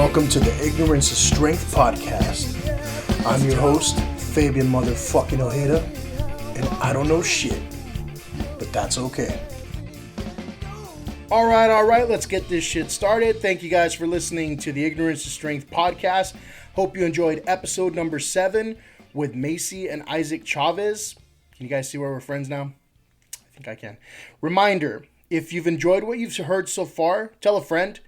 Welcome to the Ignorance is Strength podcast. I'm your host, Fabian motherfucking Huerta, and I don't know shit, but that's okay. All right, let's get this shit started. Thank you guys for listening to the Ignorance is Strength podcast. Hope you enjoyed episode number 7 with Macy and Isaac Chavez. Can you guys see where we're friends now? I think I can. Reminder, if you've enjoyed what you've heard so far, tell a friend.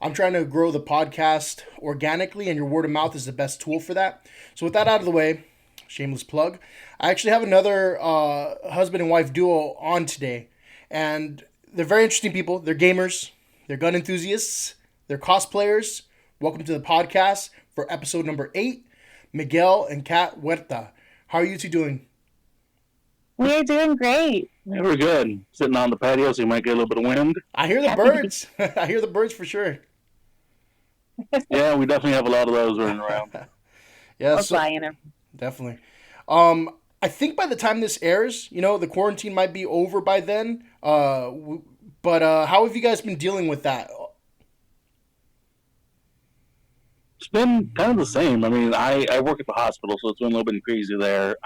I'm trying to grow the podcast organically, and your word of mouth is the best tool for that. So with that out of the way, shameless plug, I actually have another husband and wife duo on today. And they're very interesting people. They're gamers. They're gun enthusiasts. They're cosplayers. Welcome to the podcast for episode number 8, Miguel and Kat Huerta. How are you two doing? We're doing great. Yeah, we're good. Sitting on the patio, so you might get a little bit of wind. I hear the birds. I hear the birds for sure. Yeah, we definitely have a lot of those running around. Yeah, flying them. Definitely. I think by the time this airs, the quarantine might be over by then. But how have you guys been dealing with that? It's been kind of the same. I mean, I work at the hospital, so it's been a little bit crazy there.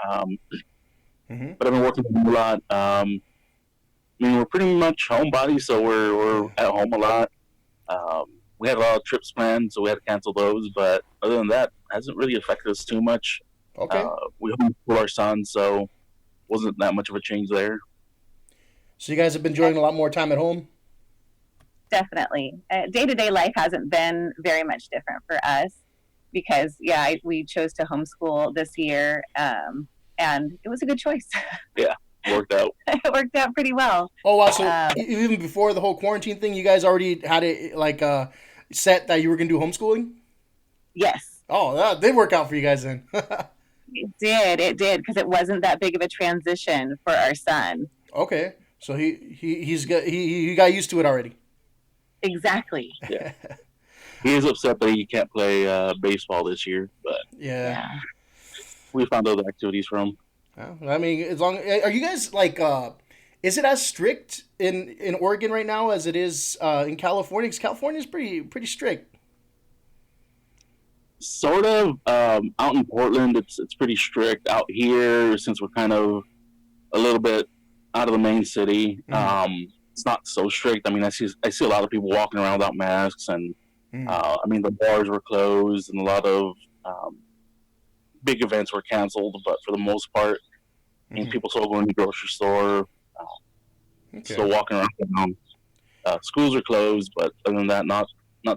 But I've been working a lot. We're pretty much homebodies, so we're at home a lot. We had a lot of trips planned, so we had to cancel those. But other than that, it hasn't really affected us too much. Okay. We homeschool our son, so wasn't that much of a change there. So you guys have been enjoying a lot more time at home? Definitely. Day-to-day life hasn't been very much different for us because, we chose to homeschool this year, and it was a good choice. Yeah, worked out. It worked out pretty well. Oh, wow. So even before the whole quarantine thing, you guys already had it set that you were going to do homeschooling? Yes. Oh, that did work out for you guys then. It did, because it wasn't that big of a transition for our son. Okay. So he got used to it already. Exactly. Yeah. He is upset that he can't play baseball this year, but yeah. We found other activities for him. I mean, are you guys is it as strict in Oregon right now as it is in California? Because California is pretty strict. Sort of. Out in Portland, it's pretty strict. Out here, since we're kind of a little bit out of the main city, it's not so strict. I mean, I see a lot of people walking around without masks, and the bars were closed, and a lot of big events were canceled. But for the most part, people still going to the grocery store, still walking around. Schools are closed, but other than that, not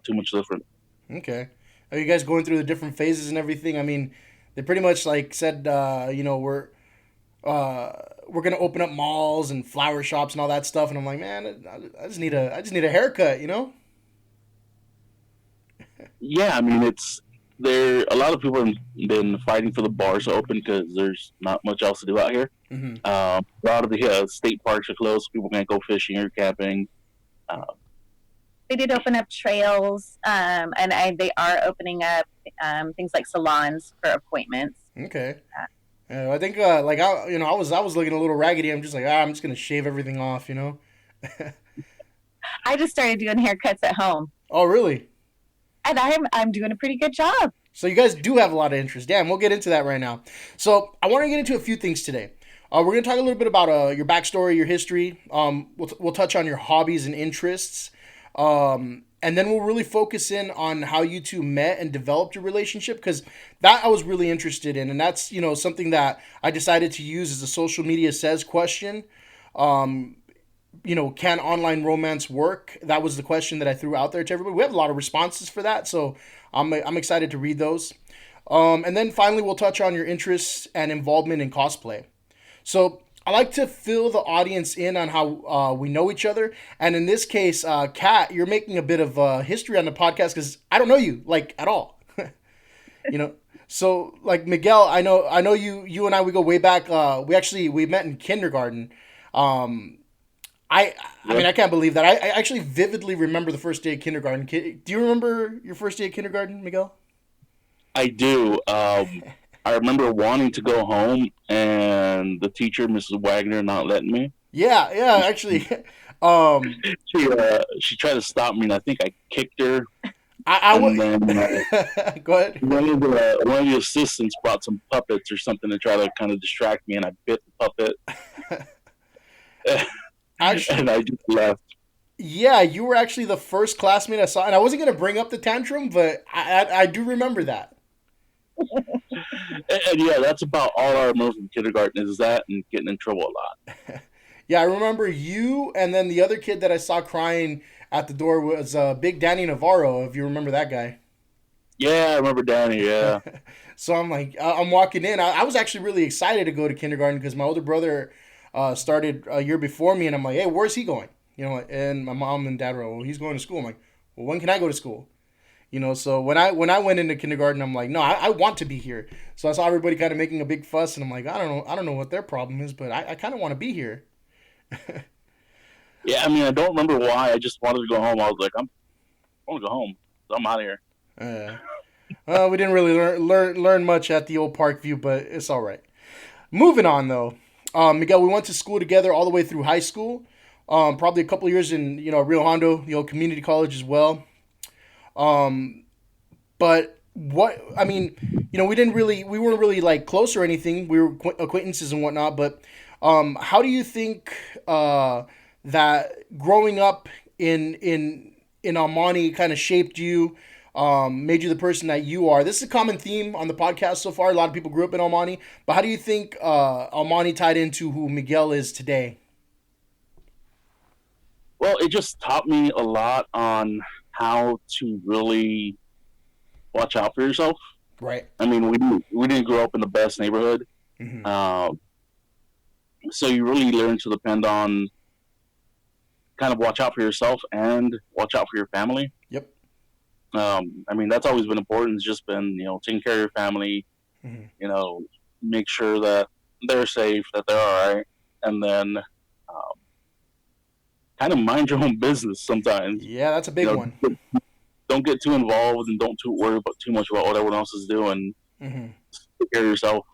too much different. Okay. Are you guys going through the different phases and everything? I mean, they pretty much said, we're gonna open up malls and flower shops and all that stuff, and I'm like, man, I just need a haircut, Yeah, I mean, a lot of people have been fighting for the bars to open because there's not much else to do out here. A lot of the state parks are closed, so people can't go fishing or camping. They did open up trails, and they are opening up things like salons for appointments. Okay. I think I was looking a little raggedy. I'm just like, I'm just gonna shave everything off, I just started doing haircuts at home. Oh, really? And I'm doing a pretty good job. So you guys do have a lot of interest. Damn, we'll get into that right now. So I want to get into a few things today. We're going to talk a little bit about your backstory, your history. We'll touch on your hobbies and interests. And then we'll really focus in on how you two met and developed your relationship, because that I was really interested in. And that's, something that I decided to use as a social media says question. Can online romance work? That was the question that I threw out there to everybody. We have a lot of responses for that, so I'm excited to read those. And then finally, we'll touch on your interests and involvement in cosplay. So I like to fill the audience in on how we know each other. And in this case, Kat, you're making a bit of history on the podcast because I don't know you, at all. So, Miguel, I know you and I, we go way back. We met in kindergarten. I mean, I can't believe that. I actually vividly remember the first day of kindergarten. Do you remember your first day of kindergarten, Miguel? I do. I remember wanting to go home, and the teacher, Mrs. Wagner, not letting me. Yeah, actually. She tried to stop me, and I think I kicked her. I And would then go ahead. one of the assistants brought some puppets or something to try to kind of distract me, and I bit the puppet, Actually, and I just left. yeah, you were actually the first classmate I saw, and I wasn't gonna bring up the tantrum, but I do remember that. And yeah, that's about all I remember from kindergarten is that and getting in trouble a lot. Yeah, I remember you, and then the other kid that I saw crying at the door was Big Danny Navarro, if you remember that guy. Yeah, I remember Danny. Yeah, So I'm like, I'm walking in. I was actually really excited to go to kindergarten because my older brother started a year before me, and I'm like, hey, where's he going? You know, and my mom and dad were, well, he's going to school. I'm like, well, when can I go to school? You know, so when I went into kindergarten, I'm like, no, I want to be here. So I saw everybody kind of making a big fuss, and I'm like, I don't know what their problem is, but I kind of want to be here. yeah. I mean, I don't remember why. I just wanted to go home. I was like, I want to go home. So I'm out of here. Uh, we didn't really learn much at the old Park View, but it's all right. Moving on though, Miguel, we went to school together all the way through high school. Probably a couple years in Rio Hondo, community college as well. Um, but what I mean, we weren't really like close or anything. We were acquaintances and whatnot. But how do you think that growing up in Almani kind of shaped you? Made you the person that you are. This is a common theme on the podcast so far. A lot of people grew up in Almani, but how do you think Almani tied into who Miguel is today? Well, it just taught me a lot on how to really watch out for yourself. Right. I mean, we didn't grow up in the best neighborhood, Mm-hmm. So you really learn to depend on kind of watch out for yourself and watch out for your family. Yep. I mean, that's always been important. It's just been, taking care of your family, Mm-hmm. make sure that they're safe, that they're all right, and then kind of mind your own business sometimes. Yeah, that's a big one. Don't get too involved and don't too worry about too much about what everyone else is doing. Mm-hmm. Take care of yourself.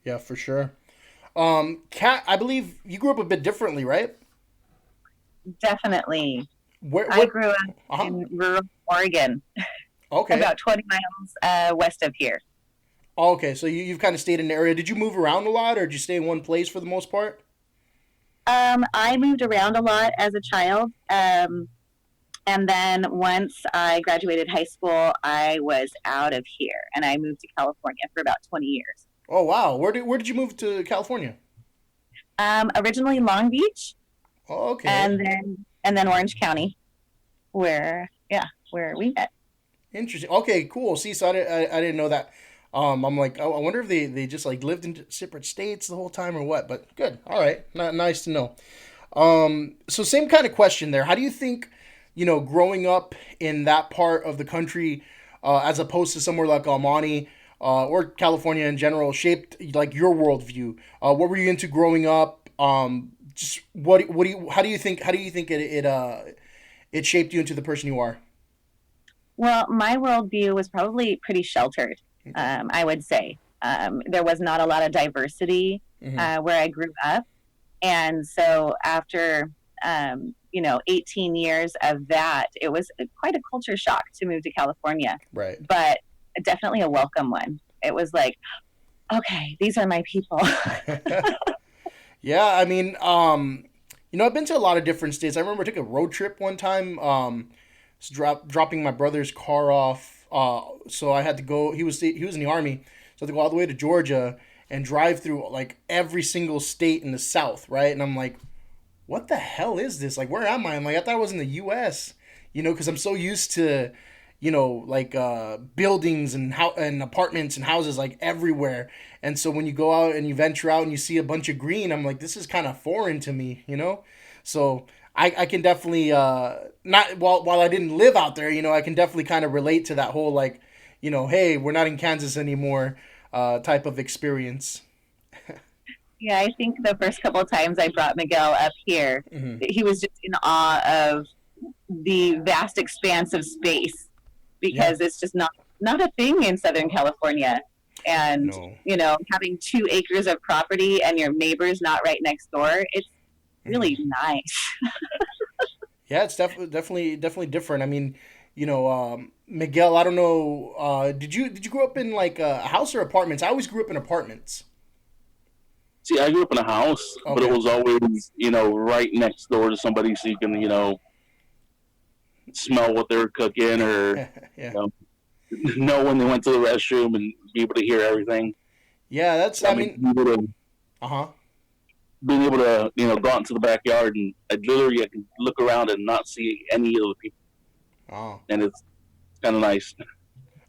Yeah, for sure. Kat, I believe you grew up a bit differently, right? Definitely. Where? I grew up Uh-huh. in rural Oregon, Okay. about 20 miles west of here. Okay, so you've kind of stayed in the area. Did you move around a lot, or did you stay in one place for the most part? I moved around a lot as a child. And then once I graduated high school, I was out of here and I moved to California for about 20 years. Oh wow, where did you move to California? Originally Long Beach Oh, okay. and then Orange County, where we met. Interesting. Okay, cool. See, so I didn't know that. I'm like, I wonder if they just like lived in separate states the whole time or what. But good. All right. Nice to know. So same kind of question there. How do you think, growing up in that part of the country, as opposed to somewhere like Almani, or California in general, shaped like your worldview? What were you into growing up? Just what do you how do you think it shaped you into the person you are? Well, my worldview was probably pretty sheltered, I would say. There was not a lot of diversity Mm-hmm. where I grew up. And so after, 18 years of that, it was quite a culture shock to move to California, Right. but definitely a welcome one. It was like, okay, these are my people. Yeah, I mean, I've been to a lot of different states. I remember I took a road trip one time, dropping my brother's car off. So I had to go. He was in the army, so I had to go all the way to Georgia and drive through like every single state in the South, right? And I'm like, what the hell is this? Like, where am I? I'm like, I thought I was in the U.S. Because I'm so used to, like buildings and apartments and houses like everywhere. And so when you go out and you venture out and you see a bunch of green, I'm like, this is kind of foreign to me. So I can definitely not while I didn't live out there, I can definitely kind of relate to that whole like, hey, we're not in Kansas anymore type of experience. Yeah, I think the first couple of times I brought Miguel up here, Hmm. he was just in awe of the vast expanse of space Yeah. because it's just not a thing in Southern California. And, No. Having 2 acres of property and your neighbor's not right next door, it's really nice. Yeah, it's definitely different. I mean, Miguel, I don't know. Did you grow up in like a house or apartments? I always grew up in apartments. See, I grew up in a house, but it Okay. was always, right next door to somebody, so you can, smell what they were cooking, or Yeah. know when they went to the restroom and be able to hear everything. Yeah, that's. I I mean, mean, uh huh. being able to, go out into the backyard and I can look around and not see any of the people, Oh, and it's kind of nice.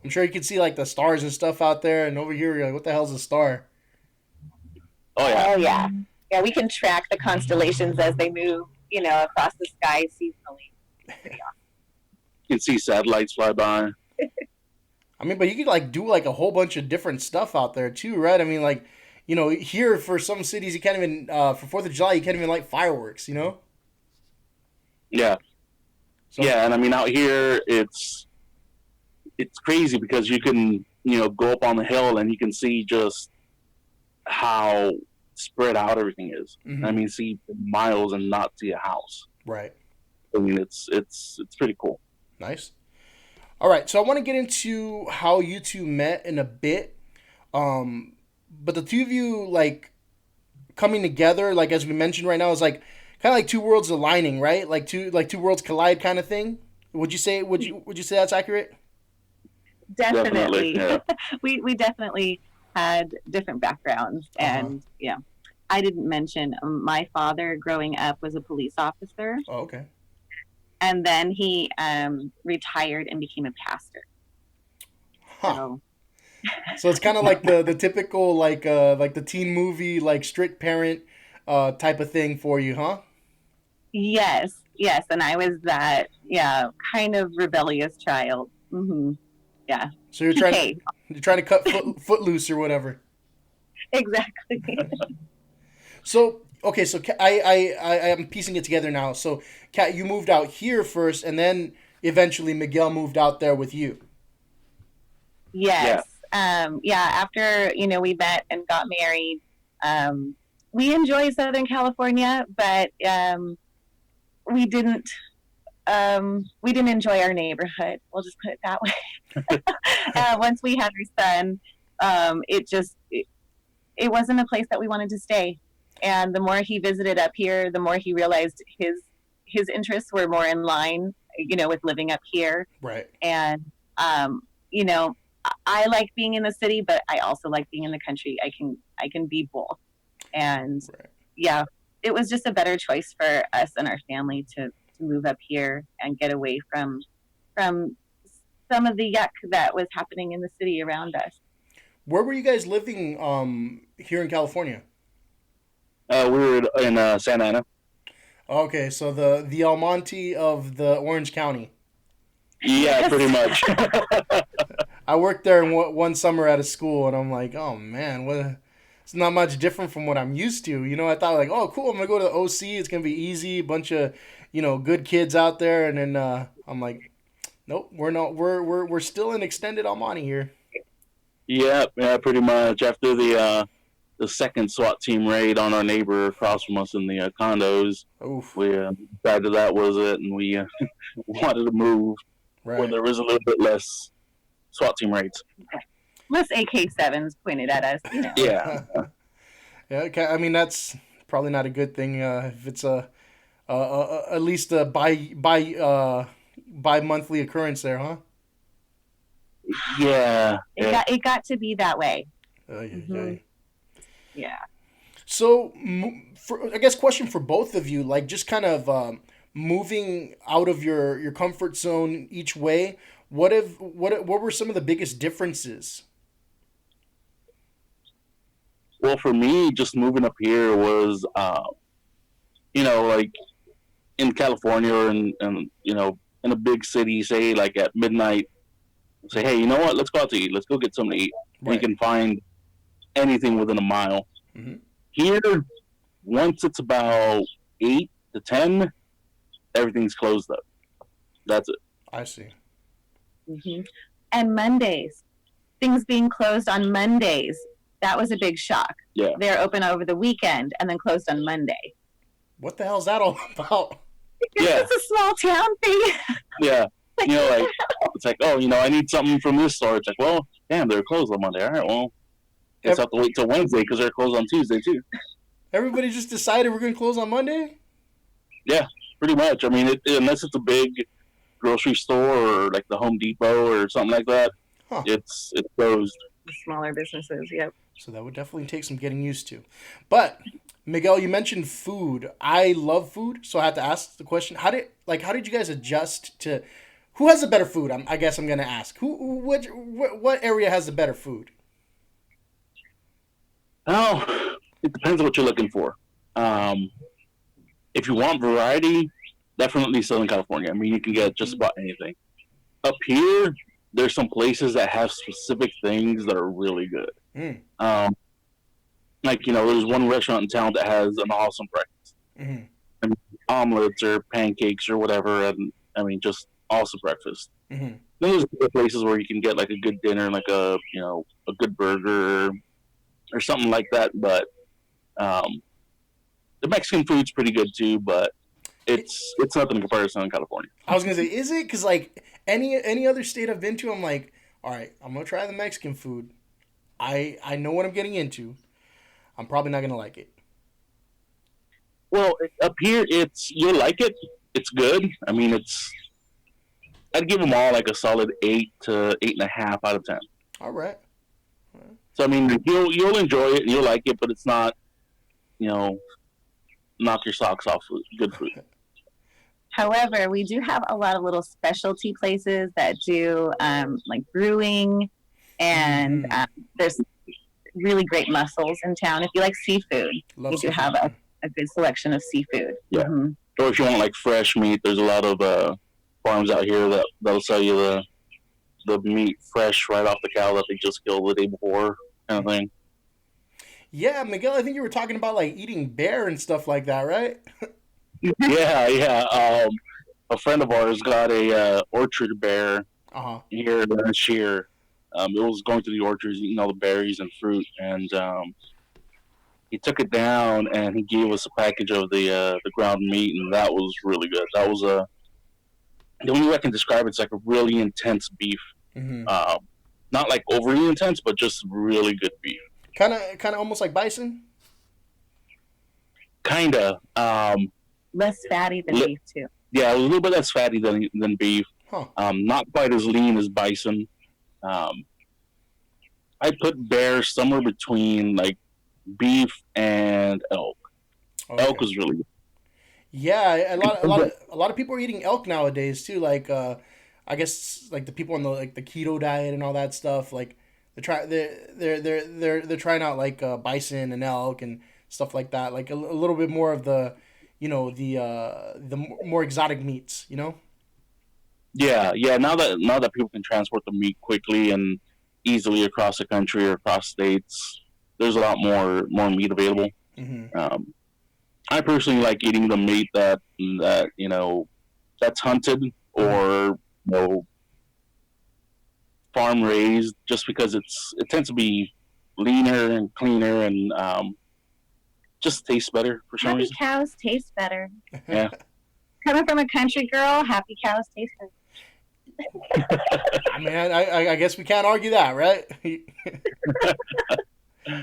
I'm sure you can see like the stars and stuff out there, and over here, you're like, what the hell's a star? Oh yeah, Oh yeah, yeah. We can track the constellations as they move, across the sky seasonally. Pretty you can see satellites fly by. I mean, but you could like do like a whole bunch of different stuff out there too, right? I mean, like, here for some cities, you can't even for Fourth of July, you can't even light fireworks, Yeah, So yeah, and I mean out here it's crazy because you can go up on the hill and you can see just how spread out everything is. I mhm, mean, see miles and not see a house. right, I mean, it's pretty cool. nice. All right, so I want to get into how you two met in a bit, um, but the two of you like coming together, like as we mentioned right now, is like kind of like two worlds aligning, right? Like two worlds collide, kind of thing. Would you say? Would you say that's accurate? Definitely, Definitely. yeah. We definitely had different backgrounds, Uh huh. and I didn't mention my father growing up was a police officer, Oh, okay. and then he retired and became a pastor. Huh. So So it's kind of like the typical like the teen movie like strict parent type of thing for you, huh? yes, yes, and I was that kind of rebellious child. Yeah, So you're trying PK. you're trying to cut foot loose or whatever. Exactly. So okay, so I am piecing it together now. So Kat, you moved out here first, and then eventually Miguel moved out there with you. Yeah, Yes. After, we met and got married, we enjoy Southern California, but we didn't we didn't enjoy our neighborhood. We'll just put it that way. Once we had our son, it wasn't a place that we wanted to stay. And the more he visited up here, the more he realized his interests were more in line, with living up here. Right. And you know, I like being in the city, but I also like being in the country. I can be both. And Right. yeah, it was just a better choice for us and our family to move up here and get away from some of the yuck that was happening in the city around us. Where were you guys living here in California? we were in Santa Ana. Okay, so the Almonte of the Orange County. Yeah, pretty much. I worked there in one summer at a school, and I'm like, oh man, what? It's not much different from what I'm used to. I thought like, oh cool, I'm gonna go to the OC. It's gonna be easy, bunch of good kids out there, and then I'm like, nope, we're not. We're still in extended Almonte here. Yeah, pretty much. After the second SWAT team raid on our neighbor across from us in the condos, Oof. we decided that was it, and we wanted to move where Right. there was a little bit less SWAT team raids. Less AK-7s pointed at us. Yeah, Yeah. Okay. I mean, that's probably not a good thing if it's at least a bi monthly occurrence there, huh? yeah, It yeah. got to be that way. Yeah. hmm Yeah. So, I guess question for both of you, like just kind of moving out of your comfort zone each way. What were some of the biggest differences? Well, for me, just moving up here was, like in California or in a big city, say like at midnight, say, hey, you know what? Let's go out to eat. Let's go get something to eat. And you Right. can find anything within a mile. Hmm. Here, once it's about 8 to 10, everything's closed up. That's it. I see. hmm And Mondays, things being closed on Mondays, that was a big shock. Yeah. They're open over the weekend and then closed on Monday. What the hell's that all about? Because Yeah. it's a small town thing. Yeah. You know, like it's like, oh, I need something from this store. It's like, well, damn, they're closed on Monday. All right, well, guess I have to wait till Wednesday because they're closed on Tuesday too. Everybody just decided we're going to close on Monday? Yeah, pretty much. I mean, unless it's a big grocery store or like the Home Depot or something like that, it's closed. Smaller businesses, yep. So that would definitely take some getting used to. But Miguel, you mentioned food. I love food, so I have to ask the question: How did you guys adjust to? Who has the better food? I guess I'm going to ask. What area has the better food? Oh, it depends on what you're looking for. If you want variety, definitely Southern California. I mean, you can get just about anything. Up here, there's some places that have specific things that are really good. Like, there's one restaurant in town that has an awesome breakfast. And omelets or pancakes or whatever, and I mean, just awesome breakfast. Then there's other places where you can get like a good dinner, like a good burger or something like that. But the Mexican food's pretty good too, but it's nothing compared to Southern California. I was gonna say, is it? Because like any other state I've been to, I'm like, all right, I'm gonna try the Mexican food. I know what I'm getting into. I'm probably not gonna like it. Well, up here, you'll like it. It's good. I mean, I'd give them all like a solid 8 to 8.5 out of 10. All right. So I mean, you'll enjoy it and you'll like it, but it's not, knock your socks off with good food. However, we do have a lot of little specialty places that do like brewing, and there's really great mussels in town. If you like seafood, we do have a good selection of seafood. Yeah. Or if you want like fresh meat, there's a lot of farms out here that'll sell you the meat fresh right off the cow that they just killed the day before, kind of thing. Yeah, Miguel, I think you were talking about like eating bear and stuff like that, right? Yeah. A friend of ours got a orchard bear here last year. It was going through the orchards, eating all the berries and fruit, and he took it down and he gave us a package of the ground meat, and that was really good. That was the only way I can describe it's like a really intense beef. Not like overly intense, but just really good beef. Kind of almost like bison. Kinda. Less fatty than beef too. Yeah, a little bit less fatty than beef. Not quite as lean as bison. I put bear somewhere between like beef and elk. Okay. Elk was really good. Yeah, a lot of people are eating elk nowadays too. Like, I guess like the people on the keto diet and all that stuff. Like, they're trying out like bison and elk and stuff like that. Like a little bit more of the, the more exotic meats. Yeah. Now that people can transport the meat quickly and easily across the country or across states, there's a lot more meat available. I personally like eating the meat that that's hunted or farm raised, just because it tends to be leaner and cleaner and just tastes better for some reason. Happy cows taste better. Yeah. Coming from a country girl, happy cows taste better. I mean, I guess we can't argue that, right?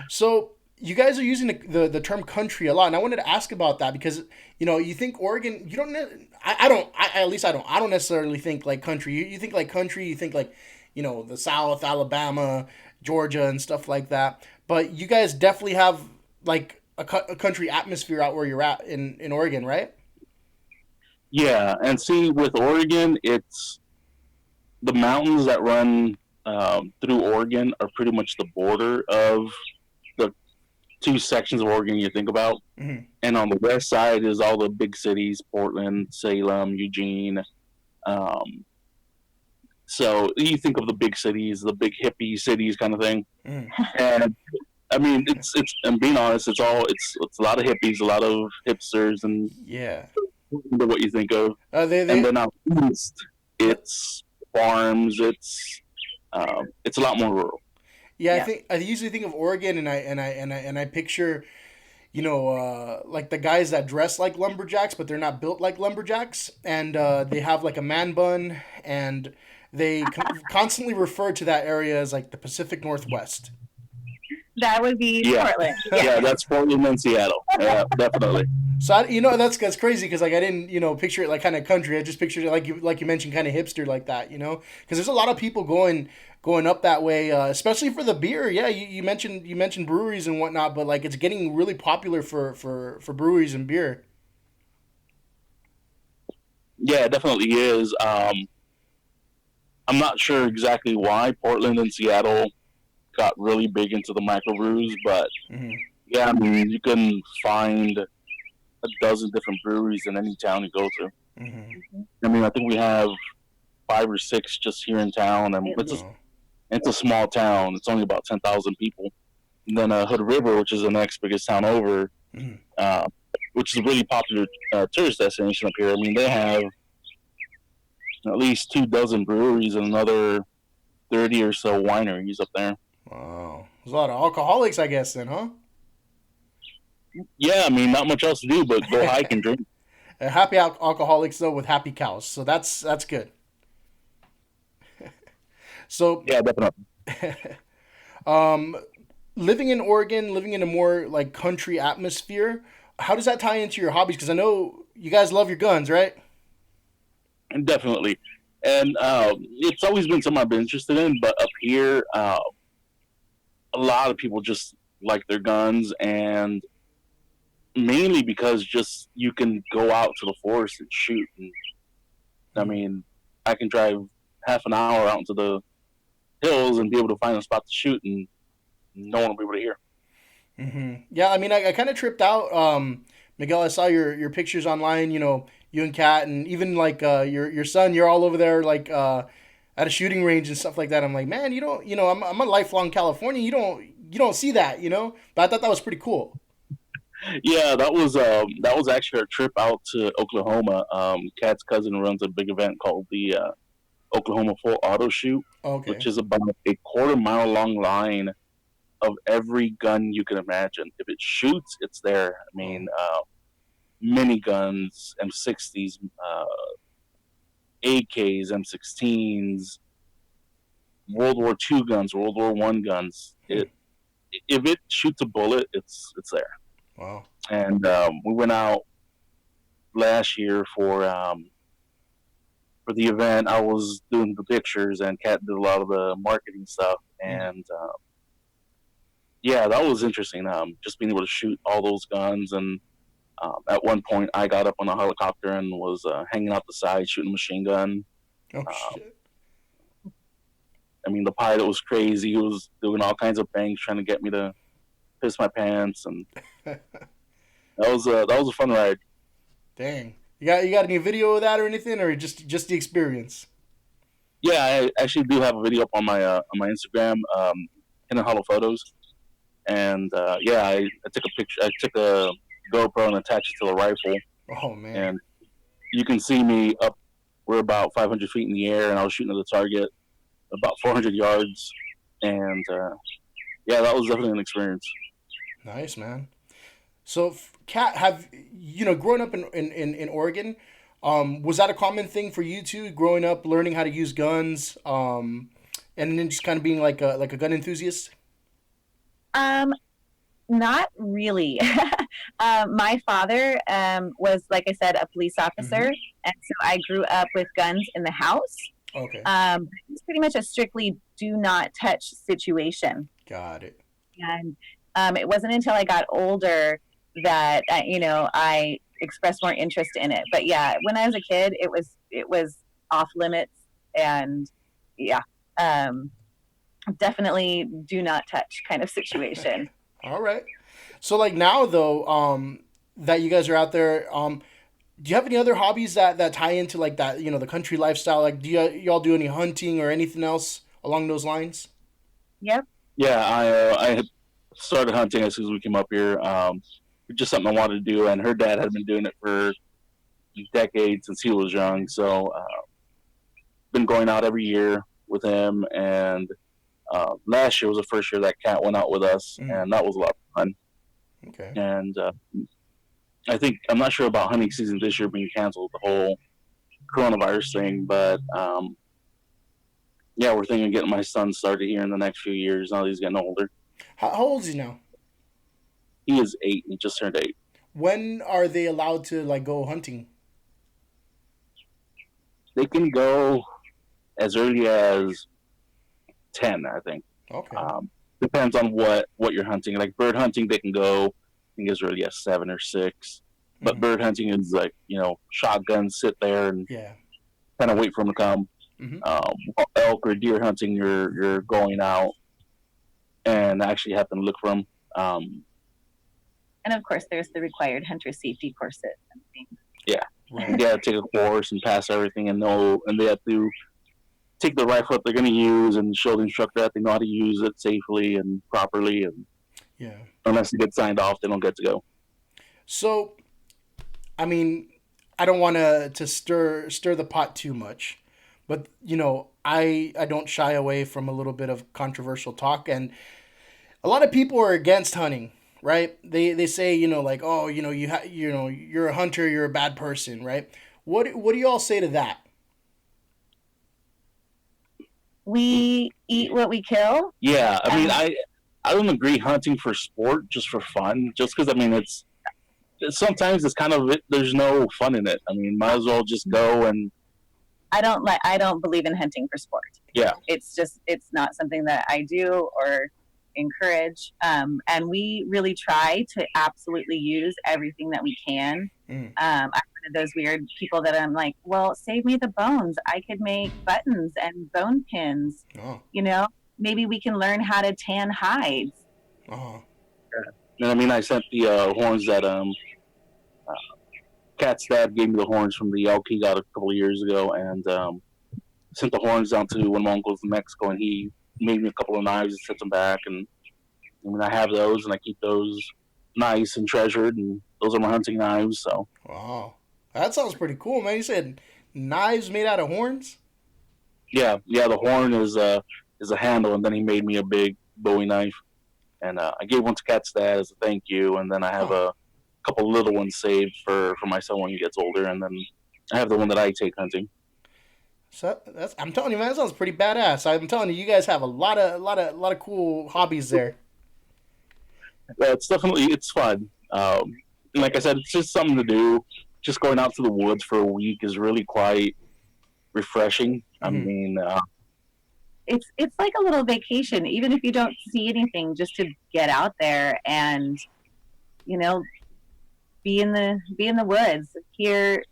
So you guys are using the term country a lot, and I wanted to ask about that because you think Oregon. You don't. I don't. At least I don't. I don't necessarily think like country. You think like country. You think like the South, Alabama, Georgia, and stuff like that. But you guys definitely have like a country atmosphere out where you're at in Oregon, right? Yeah, and see, with Oregon, it's the mountains that run through Oregon are pretty much the border of the two sections of Oregon you think about. And on the west side is all the big cities, Portland, Salem, Eugene. So you think of the big cities, the big hippie cities kind of thing. And I mean, it's I'm being honest, it's a lot of hippies, a lot of hipsters, and what you think of. And then out east, it's farms. It's a lot more rural. Yeah, I usually think of Oregon, and I picture, like the guys that dress like lumberjacks, but they're not built like lumberjacks, and they have like a man bun, and they constantly refer to that area as like the Pacific Northwest. That would be Yeah. Portland. Yeah, that's Portland and Seattle. Yeah, definitely. So that's crazy because like I didn't picture it like kind of country. I just pictured it like you mentioned kind of hipster like that. Because there's a lot of people going up that way, especially for the beer. Yeah, you mentioned breweries and whatnot, but like it's getting really popular for breweries and beer. Yeah, it definitely is. I'm not sure exactly why Portland and Seattle got really big into the microbrews, but yeah, I mean, you can find a dozen different breweries in any town you go to. I mean, I think we have 5 or 6 just here in town, and it's a small town. It's only about 10,000 people. And then Hood River, which is the next biggest town over, which is a really popular tourist destination up here. I mean, they have at least 24 breweries and another 30 or so wineries up there. Wow. There's a lot of alcoholics, I guess, then, huh? Yeah, I mean, not much else to do but go hike and drink. Happy alcoholics, though, with happy cows. So that's good. So yeah, definitely. Living in Oregon, living in a more like country atmosphere, how does that tie into your hobbies? Because I know you guys love your guns, right? Definitely. And it's always been something I've been interested in, but up here, a lot of people just like their guns, and mainly because just you can go out to the forest and shoot. And I mean, I can drive half an hour out into the hills and be able to find a spot to shoot, and no one will be able to hear. Yeah, I mean, I kind of tripped out. Miguel, I saw your pictures online. You and Kat, and even like your son. You're all over there, like at a shooting range and stuff like that. I'm like, man, you don't. I'm a lifelong Californian. You don't see that. But I thought that was pretty cool. Yeah, that was actually our trip out to Oklahoma. Kat's cousin runs a big event called the Oklahoma Full Auto Shoot, which is about a quarter-mile long line of every gun you can imagine. If it shoots, it's there. I mean, miniguns, M60s, AKs, M16s, World War II guns, World War I guns. If it shoots a bullet, it's there. Wow. And we went out last year for the event. I was doing the pictures, and Kat did a lot of the marketing stuff. And yeah, that was interesting. Just being able to shoot all those guns. And at one point, I got up on a helicopter and was hanging out the side shooting a machine gun. Oh, shit. I mean, the pilot was crazy. He was doing all kinds of things, trying to get me to piss my pants, and that was a fun ride. Dang, you got any video of that or anything, or just the experience? Yeah, I actually do have a video up on my Instagram, Hidden Hollow Photos, and yeah, I took a picture. I took a GoPro and attached it to a rifle. Oh man! And you can see me up. We're about 500 feet in the air, and I was shooting at the target about 400 yards, and yeah, that was definitely an experience. Nice, man. So, Kat, have growing up in Oregon, was that a common thing for you too? Growing up, learning how to use guns, and then just kind of being like a gun enthusiast. Not really. My father was, like I said, a police officer, and so I grew up with guns in the house. Okay. It's pretty much a strictly do not touch situation. Got it. And it wasn't until I got older that I expressed more interest in it. But yeah, when I was a kid, it was off limits, and yeah, definitely do not touch kind of situation. All right. So like now though, that you guys are out there, do you have any other hobbies that tie into like that, the country lifestyle? Like, do y'all do any hunting or anything else along those lines? Yep. Yeah, I had started hunting as soon as we came up here. Just something I wanted to do, and her dad had been doing it for decades since he was young. So, been going out every year with him, and last year was the first year that Kat went out with us, and that was a lot of fun. Okay. And I'm not sure about hunting season this year being canceled, the whole coronavirus thing, but yeah, we're thinking of getting my son started here in the next few years. Now that he's getting older. How old is he now? He is 8. He just turned 8. When are they allowed to like go hunting? They can go as early as 10, I think. Okay. Depends on what you're hunting. Like bird hunting, they can go, I think, as early as 7 or 6. But bird hunting is like, shotgun, sit there and kind of wait for them to come. Elk or deer hunting, you're going out and actually have to look for them. And of course, there's the required hunter safety courses and things. Yeah, right. They have to take a course and pass everything, and they have to take the rifle that they're going to use and show the instructor that they know how to use it safely and properly. And unless they get signed off, they don't get to go. So, I mean, I don't want to stir the pot too much, but I don't shy away from a little bit of controversial talk, and a lot of people are against hunting. Right? They say, like, oh, you're a hunter, you're a bad person, right? What do you all say to that? We eat what we kill. Yeah, I mean, I don't agree hunting for sport, just for fun. Just because, I mean, it's sometimes it's kind of there's no fun in it. I mean, might as well just go and. I don't believe in hunting for sport. Yeah, it's not something that I do or encourage, and we really try to absolutely use everything that we can. I'm one of those weird people that I'm like, well, save me the bones. I could make buttons and bone pins. Maybe we can learn how to tan hides. And I mean, I sent the horns that Cat's dad gave me the horns from the elk he got a couple of years ago, and sent the horns down to one of my uncles in Mexico, and he made me a couple of knives and set them back, and I mean, I have those, and I keep those nice and treasured, and those are my hunting knives. So, wow, that sounds pretty cool, man. You said knives made out of horns? Yeah. The horn is a handle, and then he made me a big Bowie knife, and I gave one to Cat's dad as a thank you, and then I have a couple little ones saved for my son when he gets older, and then I have the one that I take hunting. So I'm telling you, man, that sounds pretty badass. I'm telling you, you guys have a lot of cool hobbies there. It's fun. Like I said, it's just something to do. Just going out to the woods for a week is really quite refreshing. I mean, it's like a little vacation, even if you don't see anything, just to get out there and be in the woods, hear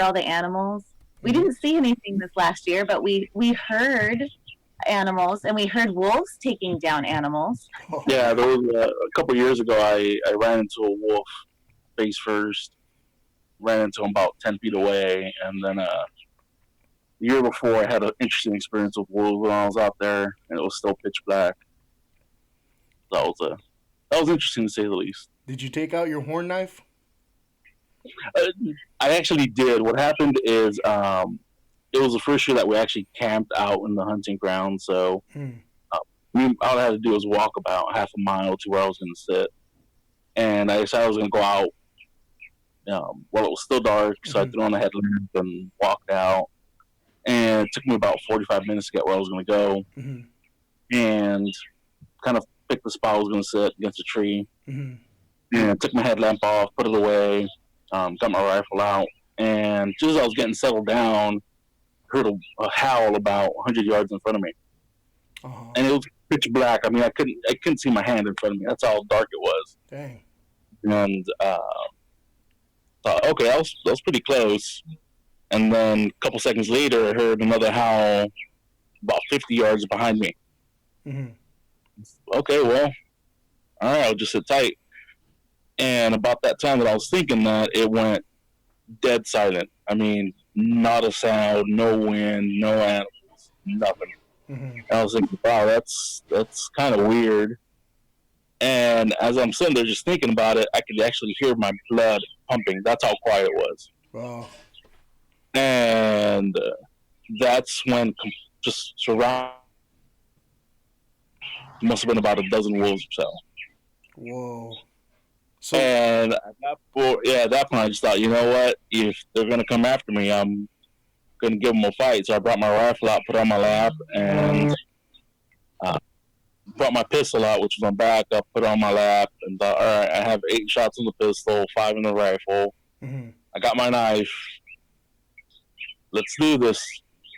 all the animals. We didn't see anything this last year, but we heard animals, and we heard wolves taking down animals. Yeah, there was a couple of years ago, I ran into a wolf face first, ran into him about 10 feet away, and then the year before I had an interesting experience with wolves when I was out there, and it was still pitch black. That was interesting to say the least. Did you take out your horn knife? I actually did. What happened is it was the first year that we actually camped out in the hunting ground, so all I had to do was walk about half a mile to where I was going to sit. And I decided I was going to go out while it was still dark, so I threw on a headlamp and walked out. And it took me about 45 minutes to get where I was going to go. And kind of picked the spot I was going to sit against a tree. And I took my headlamp off, put it away, got my rifle out. And just as I was getting settled down, heard a howl about 100 yards in front of me. And it was pitch black. I mean, I couldn't see my hand in front of me. That's how dark it was. Dang. And thought, okay, that was pretty close. And then a couple seconds later, I heard another howl about 50 yards behind me. Okay, well, all right, I'll just sit tight. And about that time that I was thinking that, it went dead silent. I mean, not a sound, no wind, no animals, nothing. I was thinking, wow, that's kind of weird. And as I'm sitting there just thinking about it, I could actually hear my blood pumping. That's how quiet it was. Wow. And that's when just surround. Must have been about a dozen wolves or so. Whoa. And at that point, I just thought, you know what? If they're gonna come after me, I'm gonna give them a fight. So I brought my rifle out, put it on my lap, and brought my pistol out, which was on backup, put it on my lap, and thought, all right, I have 8 shots in the pistol, 5 in the rifle. Mm-hmm. I got my knife. Let's do this.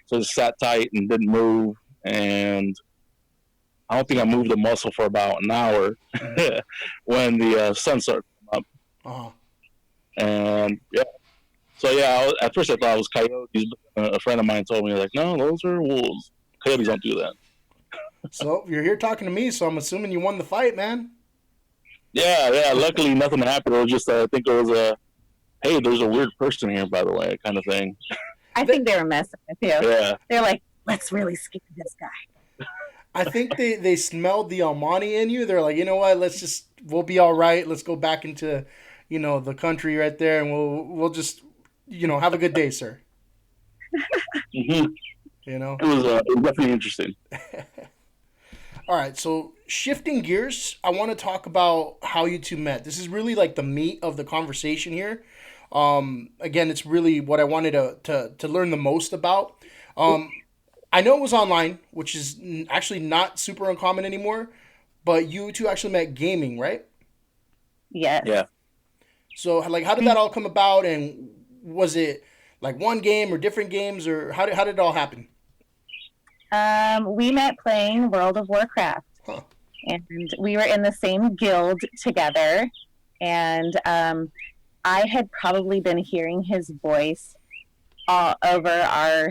So I just sat tight and didn't move, and I don't think I moved a muscle for about an hour when the sun started coming up. Uh-huh. And at first I thought it was coyotes, but a friend of mine told me, like, no, those are wolves. Coyotes don't do that. So you're here talking to me, so I'm assuming you won the fight, man. Yeah. Luckily, nothing happened. It was just, I think it was hey, there's a weird person here, by the way, kind of thing. I think they were messing with you. Yeah. They're like, let's really scare this guy. I think they smelled the Almani in you. They're like, you know what? We'll be all right. Let's go back into, the country right there, and we'll just, have a good day, sir. Mm-hmm. It was definitely interesting. All right, so shifting gears, I want to talk about how you two met. This is really like the meat of the conversation here. Again, it's really what I wanted to learn the most about. I know it was online, which is actually not super uncommon anymore, but you two actually met gaming, right? Yes. Yeah. So, like, how did that all come about, and was it like one game or different games, or how did it all happen? We met playing World of Warcraft, and we were in the same guild together, and I had probably been hearing his voice all over our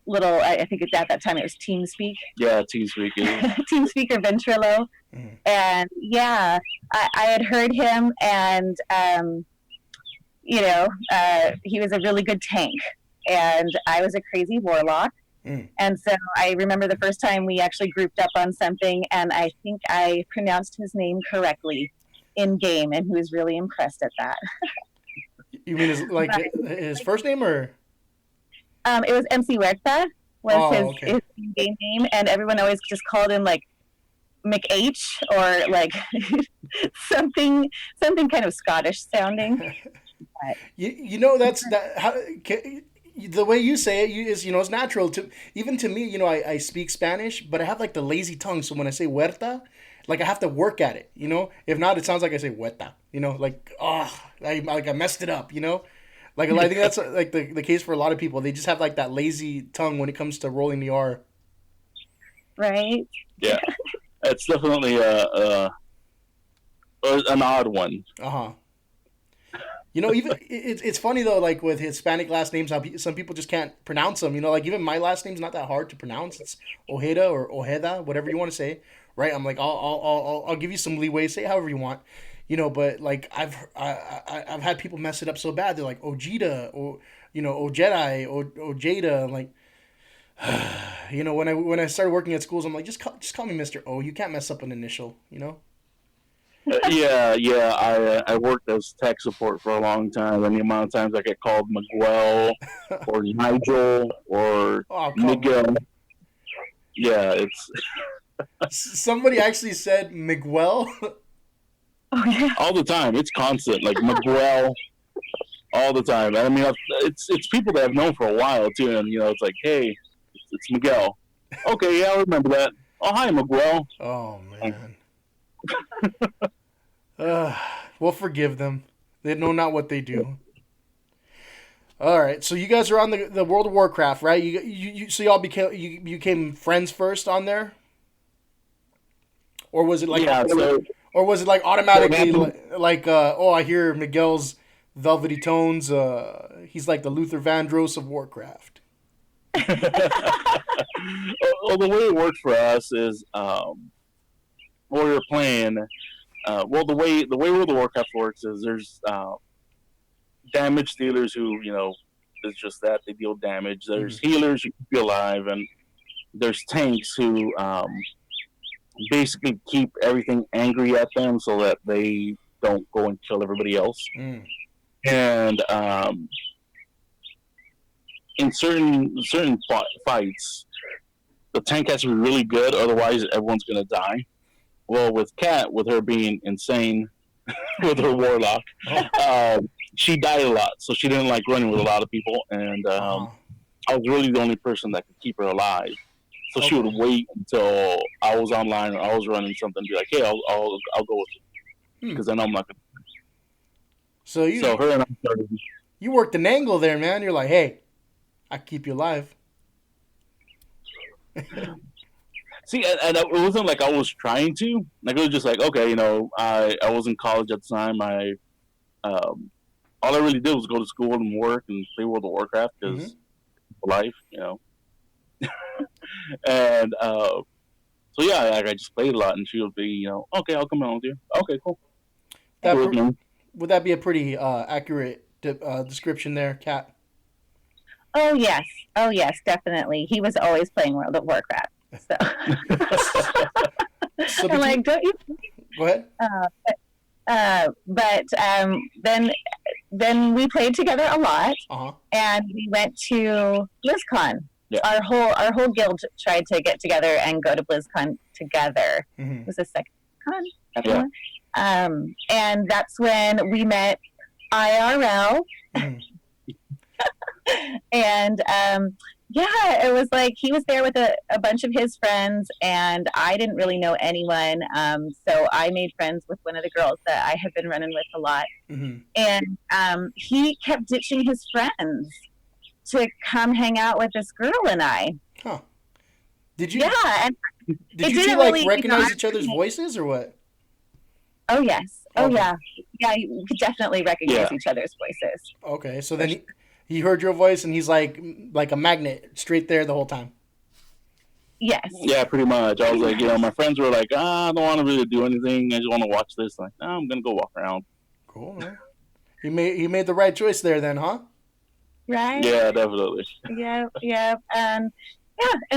little, I think at that time it was TeamSpeak. Yeah, TeamSpeak. Yeah. TeamSpeak or Ventrilo. Mm-hmm. And yeah, I had heard him, and he was a really good tank, and I was a crazy Warlock. And so I remember the first time we actually grouped up on something, and I think I pronounced his name correctly in game, and he was really impressed at that. You mean his first name, or? It was MC Huerta was his game name, and everyone always just called him like McH or like something kind of Scottish sounding. The way you say it is, it's natural to even to me. I speak Spanish, but I have like the lazy tongue. So when I say Huerta, like I have to work at it. If not, it sounds like I say Huerta. I messed it up. Like I think that's like the case for a lot of people. They just have like that lazy tongue when it comes to rolling the R. Right. Yeah, it's definitely an odd one. Even it's funny though, like with Hispanic last names, how some people just can't pronounce them. Like even my last name's not that hard to pronounce. It's Ojeda or Ojeda, whatever you want to say, right? I'm like, I'll give you some leeway, say however you want, But like I've had people mess it up so bad. They're like Ojeda or Ojedi or Ojeda. I'm like, when I started working at schools, I'm like, just call me Mr. O. You can't mess up an initial, I worked as tech support for a long time, and the amount of times I get called Miguel or Nigel or Miguel. Yeah, it's. Somebody actually said Miguel. All the time. It's constant, like Miguel, all the time. I mean, it's people that I've known for a while too, and it's like, hey, it's Miguel. Okay, yeah, I remember that. Oh, hi, Miguel. Oh man. We'll forgive them. They know not what they do. All right, so you guys are on the World of Warcraft, right? So y'all became friends first on there, or was it like automatically like I hear Miguel's velvety tones. He's like the Luther Vandross of Warcraft. Well, the way it worked for us is when we were playing. The way World of Warcraft works is there's damage dealers who it's just that they deal damage. There's healers who keep you alive, and there's tanks who basically keep everything angry at them so that they don't go and kill everybody else. And in certain fights, the tank has to be really good, otherwise everyone's gonna die. Well, with Kat, with her being insane with her Warlock, she died a lot, so she didn't like running with a lot of people, and I was really the only person that could keep her alive. So she would wait until I was online or I was running something, and be like, "Hey, I'll go with you," because I know I'm not gonna. So her and I started. You worked an angle there, man. You're like, "Hey, I keep you alive." See, and it wasn't like I was trying to. Like, it was just like, okay, I was in college at the time. All I really did was go to school and work and play World of Warcraft because life, and so yeah, I just played a lot, and she would be, okay, I'll come out with you. Okay, cool. Would that be a pretty accurate description there, Kat? Oh yes, definitely. He was always playing World of Warcraft. So, I'm like, don't you? Go ahead. But then we played together a lot, and we went to BlizzCon. Yeah. Our whole guild tried to get together and go to BlizzCon together. It was the second con, and that's when we met IRL. And it was like he was there with a bunch of his friends, and I didn't really know anyone. So I made friends with one of the girls that I had been running with a lot. And he kept ditching his friends to come hang out with this girl and I. Huh. Did you? Yeah. And did you two like recognize each other's voices or what? Oh, yes. Oh, yeah. Yeah, you could definitely recognize each other's voices. Okay, so then he heard your voice, and he's like a magnet straight there the whole time. Yes. Yeah, pretty much. I was like, my friends were like, I don't want to really do anything. I just want to watch this. Like, no, I'm going to go walk around. Cool, man. He made the right choice there then, huh? Right? Yeah, definitely. Yeah. And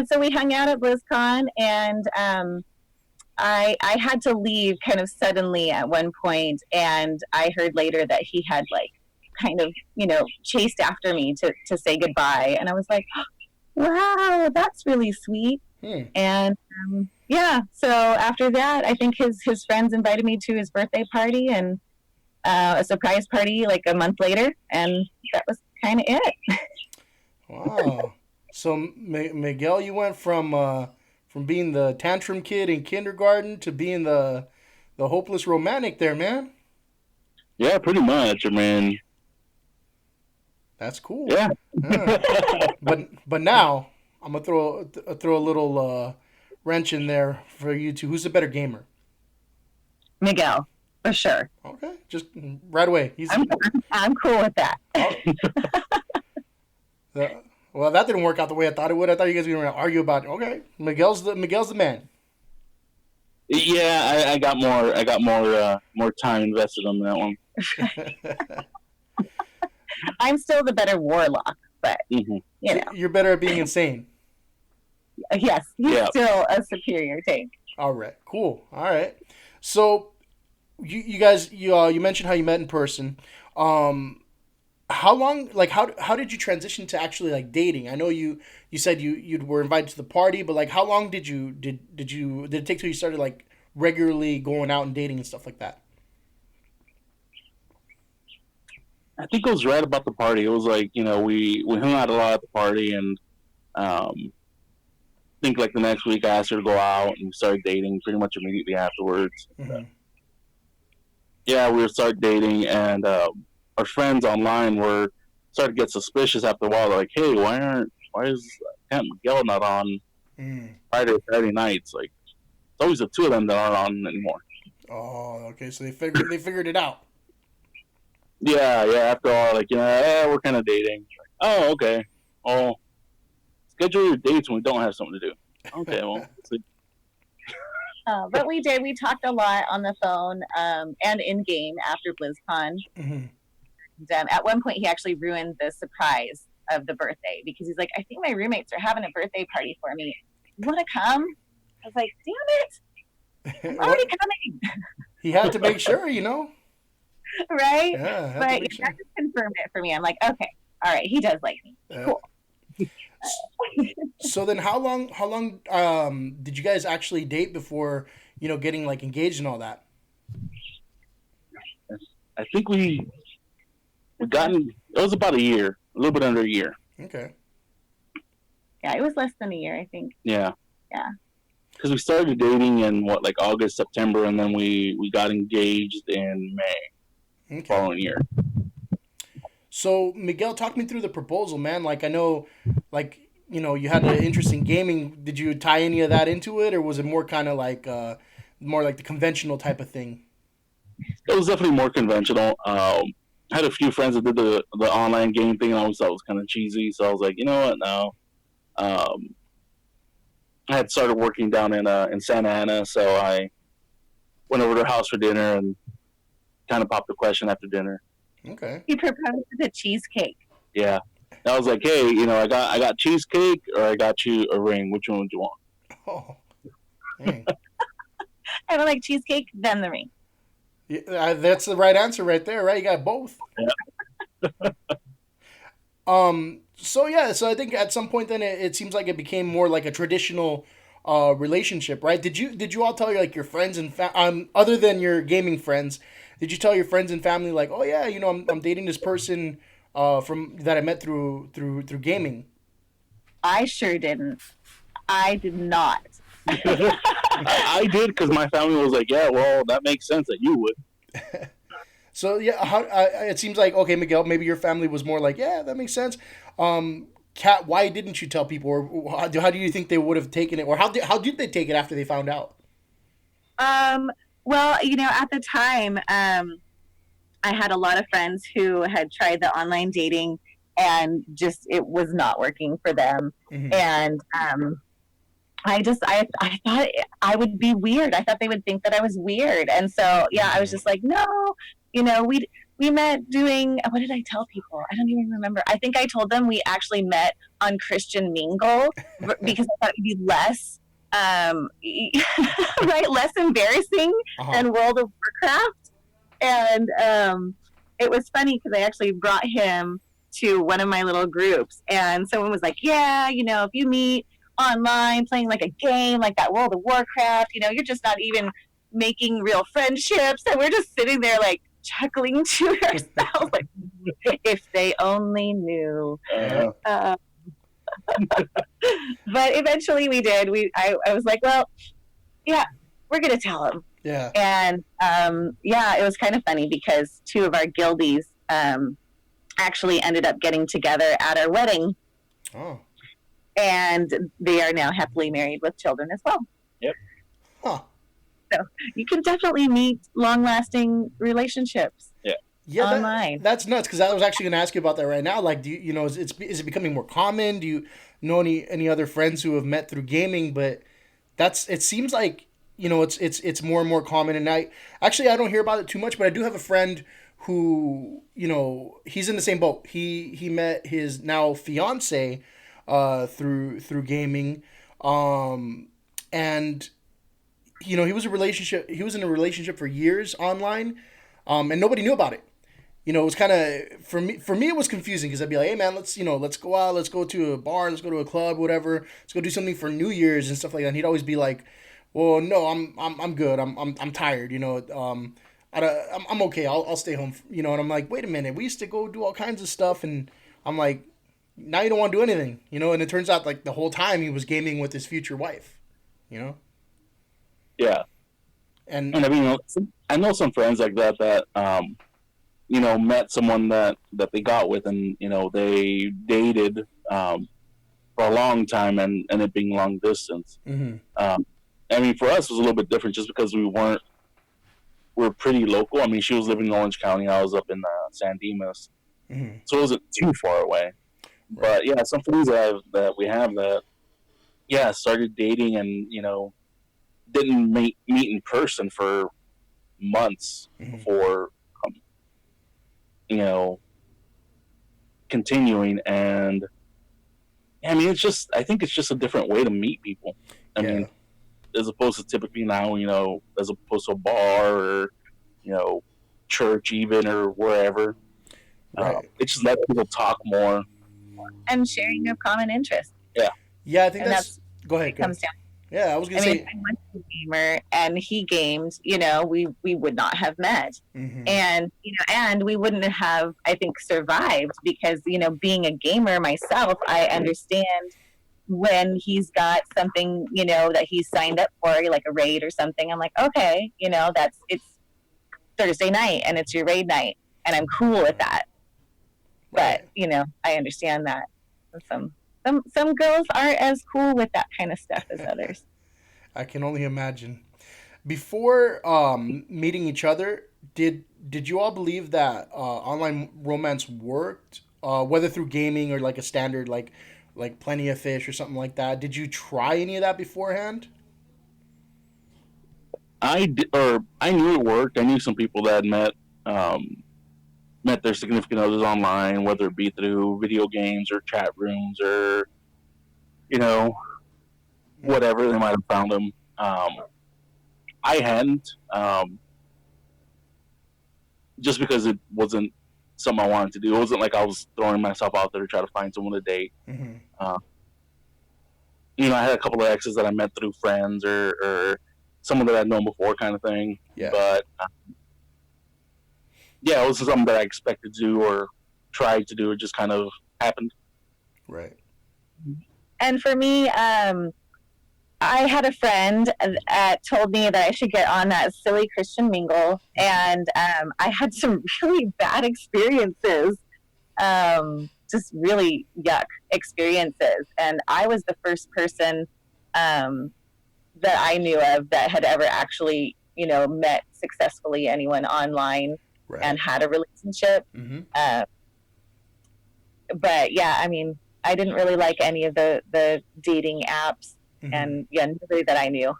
so we hung out at BlizzCon, and I had to leave kind of suddenly at one point, and I heard later that he had like kind of, chased after me to say goodbye. And I was like, wow, that's really sweet. And so after that, I think his friends invited me to his birthday party and a surprise party like a month later. And that was kind of it. Wow. So Miguel, you went from being the tantrum kid in kindergarten to being the hopeless romantic there, man. Yeah, pretty much. I mean, that's cool. Yeah. But now I'm gonna throw a little wrench in there for you two. Who's the better gamer? Miguel, for sure. Okay, just right away. I'm cool with that. Well, that didn't work out the way I thought it would. I thought you guys were going to argue about it. Okay, Miguel's the man. Yeah, I got more time invested on that one. I'm still the better Warlock, but you're better at being insane. Yes, he's still a superior tank. All right, cool. All right, so you guys you mentioned how you met in person. How long? Like, how did you transition to actually like dating? I know you said you were invited to the party, but like, how long did it take till you started like regularly going out and dating and stuff like that? I think it was right about the party. It was like, we hung out a lot at the party, and I think like the next week I asked her to go out, and we started dating pretty much immediately afterwards. Yeah, we started dating, and our friends online started to get suspicious after a while. They're like, hey, why is Kat Miguel not on Friday nights? Like, it's always the two of them that aren't on anymore. Oh, okay. So they figured it out. Yeah. After all, like, we're kind of dating. Like, oh, okay. Oh, schedule your dates when we don't have something to do. Okay, well. But we did. We talked a lot on the phone and in game after BlizzCon. And, at one point, he actually ruined the surprise of the birthday because he's like, I think my roommates are having a birthday party for me. You want to come? I was like, damn it. I'm already coming. He had to make sure, Right? Yeah, but that just confirmed it for me. I'm like, okay, all right, he does like me. Cool. So then how long did you guys actually date before getting like engaged and all that? I think we gotten, it was about a year, a little bit under a year. Okay. Yeah, it was less than a year, I think. Yeah. Yeah. Because we started dating in like August, September, and then we got engaged in May following year. So Miguel, talk me through the proposal, man. Like I know, like you had an interest in gaming. Did you tie any of that into it, or was it more kind of like more like the conventional type of thing? It was definitely more conventional. I had a few friends that did the online game thing, and I always thought it was kind of cheesy. So I was like, you know what, no. I had started working down in Santa Ana, so I went over to her house for dinner and kind of popped the question after dinner. Okay. He proposed with a cheesecake. Yeah. And I was like, hey, I got cheesecake or I got you a ring. Which one would you want? Oh. Dang. I would like cheesecake, then the ring. Yeah, that's the right answer right there, right? You got both. Yeah. So I think at some point then it seems like it became more like a traditional relationship, right? Did you all tell your friends and other than your gaming friends, did you tell your friends and family like, oh yeah, I'm dating this person from that I met through gaming? I sure didn't. I did not. I did because my family was like, yeah, well, that makes sense that you would. So yeah, it seems like, okay, Miguel, maybe your family was more like, yeah, that makes sense. Kat, why didn't you tell people, or how do you think they would have taken it, or how did they take it after they found out? Well, at the time, I had a lot of friends who had tried the online dating and just it was not working for them. Mm-hmm. And I thought I would be weird. I thought they would think that I was weird. And so, yeah, I was just like, no, we met doing, what did I tell people? I don't even remember. I think I told them we actually met on Christian Mingle because I thought it'd be less, right, less embarrassing than World of Warcraft. And it was funny because I actually brought him to one of my little groups, and someone was like, yeah, if you meet online playing like a game like that World of Warcraft, you're just not even making real friendships. And we're just sitting there like chuckling to ourselves like, if they only knew. But eventually we did. I was like, well, yeah, we're gonna tell him. Yeah. And it was kind of funny because two of our guildies actually ended up getting together at our wedding. Oh. And they are now happily married with children as well. Yep. Huh. So you can definitely meet long-lasting relationships. Yeah, online. That's nuts. Because I was actually going to ask you about that right now. Like, do you is it becoming more common? Do you know any other friends who have met through gaming? But it seems like it's more and more common. And I don't hear about it too much, but I do have a friend who he's in the same boat. He met his now fiance through gaming, and he was in a relationship for years online, and nobody knew about it. It was kind of for me it was confusing because I'd be like, hey man, let's go out, let's go to a bar, let's go to a club, whatever, let's go do something for New Year's and stuff like that. And he'd always be like, well, no, I'm good, I'm tired, I'm okay, I'll stay home, and I'm like, wait a minute, we used to go do all kinds of stuff, and I'm like, now you don't want to do anything, and it turns out like the whole time he was gaming with his future wife, Yeah. And I mean, I know some friends like that met someone that they got with, and they dated for a long time, and it being long distance. Mm-hmm. I mean, for us it was a little bit different just because we're pretty local. I mean, she was living in Orange County, I was up in San Dimas, Mm-hmm. so it wasn't too far away. Right. But yeah, some friends that we have that started dating and didn't meet in person for months Mm-hmm. before continuing. And I mean, I think it's just a different way to meet people. I mean, as opposed to typically now, as opposed to a bar or church even or wherever. Right. It just lets people talk more and sharing of common interests. Yeah, I think that's go ahead. Comes down. Yeah, I was gonna I mean, if say. I was a gamer and he gamed, we would not have met. Hmm. And and we wouldn't have, I think, survived because being a gamer myself, I understand when he's got something that he's signed up for, like a raid or something. I'm like, okay, it's Thursday night and it's your raid night, and I'm cool with that. But Right. I understand that some girls aren't as cool with that kind of stuff as others. I can only imagine. Before meeting each other, did you all believe that online romance worked, whether through gaming or like a standard like Plenty of Fish or something like that? Did you try any of that beforehand? I knew it worked. I knew some people that met their significant others online, whether it be through video games or chat rooms or you know whatever they might have found them. I hadn't, just because it wasn't something I wanted to do. It wasn't like I was throwing myself out there to try to find someone to date. Hmm. Uh, I had a couple of exes that I met through friends or someone that I'd known before, kind of thing. Yeah. But yeah, it was something that I expected to do or tried to do. It just kind of happened. Right. And for me, I had a friend that told me that I should get on that silly Christian Mingle, and I had some really bad experiences, just really yuck experiences. And I was the first person that I knew of that had ever actually, met successfully anyone online Right. and had a relationship. Mm-hmm. But yeah, I mean, I didn't really like any of the dating apps, Mm-hmm. and yeah, nobody that I knew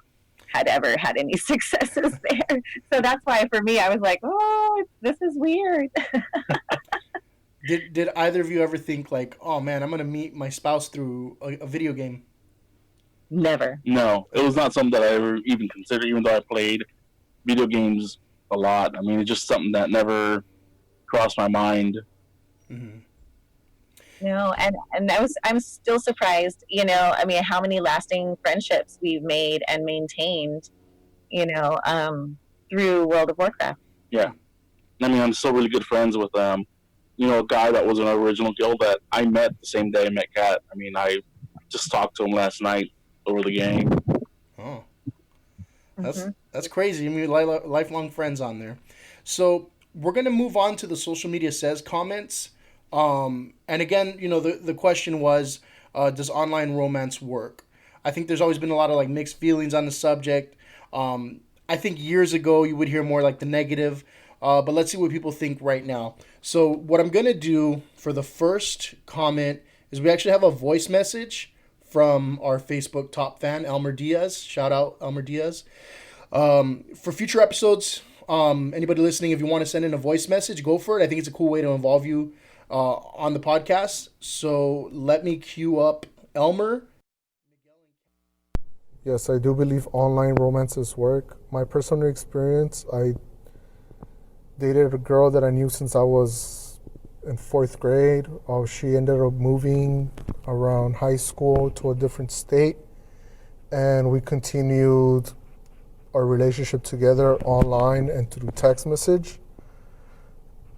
had ever had any successes there. So that's why for me, I was like, oh, this is weird. Did either of you ever think like, oh man, I'm gonna meet my spouse through a video game? Never. No, it was not something that I ever even considered, even though I played video games a lot. I mean, it's just something that never crossed my mind. Mm-hmm. No, and I'm still surprised. I mean, how many lasting friendships we've made and maintained. Through World of Warcraft. Yeah. I mean, I'm still really good friends with a guy that was in our original guild that I met the same day I met Kat. I mean, I just talked to him last night over the game. Oh, that's Mm-hmm. that's crazy. I mean, lifelong friends on there. So we're gonna move on to the social media says comments. And again, the question was, does online romance work? I think there's always been a lot of like mixed feelings on the subject. I think years ago you would hear more like the negative, but let's see what people think right now. So what I'm gonna do for the first comment is we actually have a voice message from our Facebook top fan Elmer Diaz. Shout out Elmer Diaz. For future episodes, anybody listening, if you want to send in a voice message, go for it. I think it's a cool way to involve you on the podcast. So let me cue up Elmer. Yes, I do believe online romances work. My personal experience, I dated a girl that I knew since I was in fourth grade. She ended up moving around high school to a different state, and we continued our relationship together online and through text message.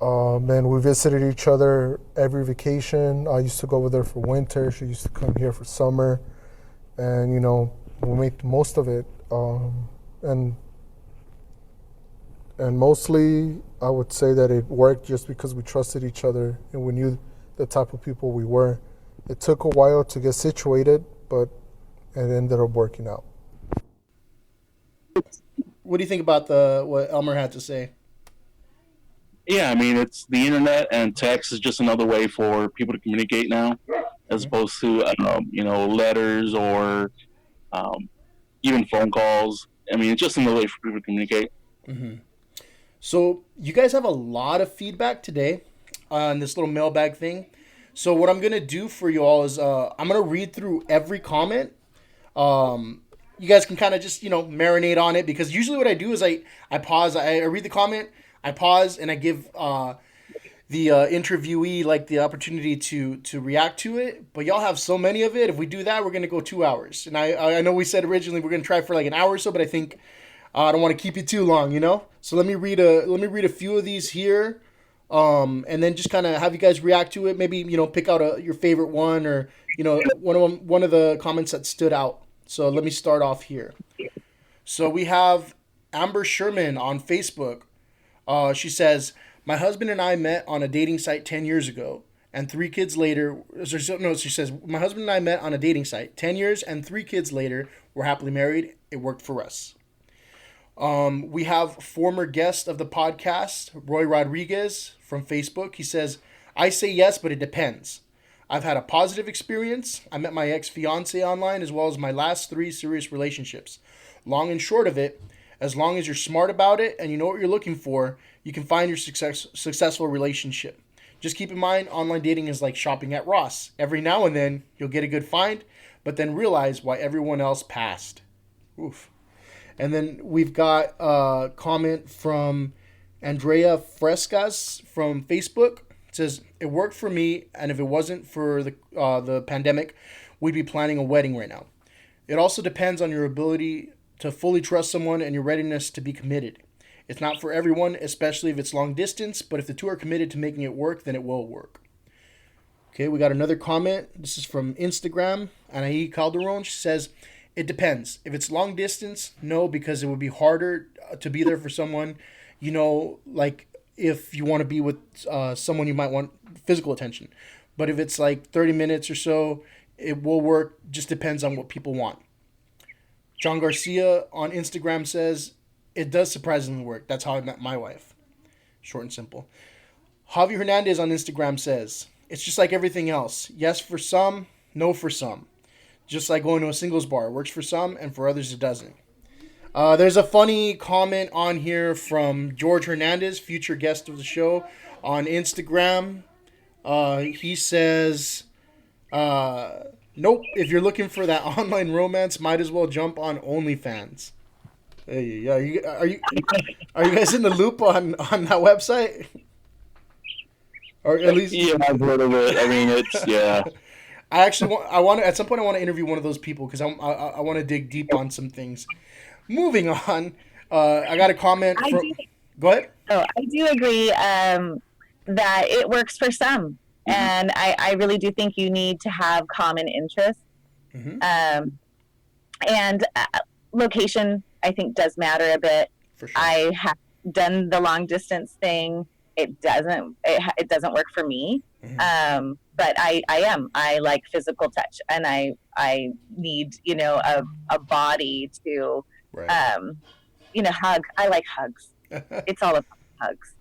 And we visited each other every vacation. I used to go over there for winter. She used to come here for summer. And, we made the most of it. And mostly, I would say that it worked just because we trusted each other and we knew the type of people we were. It took a while to get situated, but it ended up working out. What do you think about what Elmer had to say? Yeah, I mean, it's the internet and text is just another way for people to communicate now, as opposed to letters or even phone calls. I mean, it's just another way for people to communicate. Mm-hmm. So you guys have a lot of feedback today on this little mailbag thing. So what I'm gonna do for you all is I'm gonna read through every comment. You guys can kind of just marinate on it, because usually what I do is I pause, I read the comment, I pause, and I give the interviewee like the opportunity to react to it, but y'all have so many of it. If we do that, we're gonna go 2 hours. And I know we said originally we're gonna try for like an hour or so, but I think I don't want to keep you too long, you know. So let me read a few of these here, and then just kind of have you guys react to it. Maybe pick out your favorite one, or one of the comments that stood out. So let me start off here. So we have Amber Sherman on Facebook. She says, my husband and I met on a dating site 10 years ago, and 3 kids later. No, she says, my husband and I met on a dating site 10 years, and 3 kids later, we're happily married. It worked for us. We have former guest of the podcast, Roy Rodriguez from Facebook. He says, I say yes, but it depends. I've had a positive experience. I met my ex-fiance online, as well as my last 3 serious relationships. Long and short of it, as long as you're smart about it and you know what you're looking for, you can find your successful relationship. Just keep in mind, online dating is like shopping at Ross. Every now and then, you'll get a good find, but then realize why everyone else passed. Oof. And then we've got a comment from Andrea Frescas from Facebook. It says, it worked for me, and if it wasn't for the pandemic, we'd be planning a wedding right now. It also depends on your ability to fully trust someone and your readiness to be committed. It's not for everyone, especially if it's long distance, but if the two are committed to making it work, then it will work. Okay, we got another comment. This is from Instagram, Anaí Calderon. She says, it depends. If it's long distance, no, because it would be harder to be there for someone, like if you want to be with someone you might want physical attention. But if it's like 30 minutes or so, it will work. Just depends on what people want. John Garcia on Instagram says, it does surprisingly work. That's how I met my wife. Short and simple. Javi Hernandez on Instagram says, it's just like everything else. Yes for some, no for some. Just like going to a singles bar. It works for some, and for others it doesn't. There's a funny comment on here from George Hernandez, future guest of the show, on Instagram. He says, nope, if you're looking for that online romance, might as well jump on OnlyFans. Hey, are you guys in the loop on that website? Or at least I've heard of it. I mean, it's I want to at some point I want to interview one of those people because I want to dig deep on some things. Moving on, I got a comment. Go ahead. Oh, I do agree that it works for some, and I really do think you need to have common interests, and location. I think does matter a bit. For sure. I have done the long distance thing. It doesn't work for me. But I like physical touch, and I need a body to hug. I like hugs. It's all about hugs.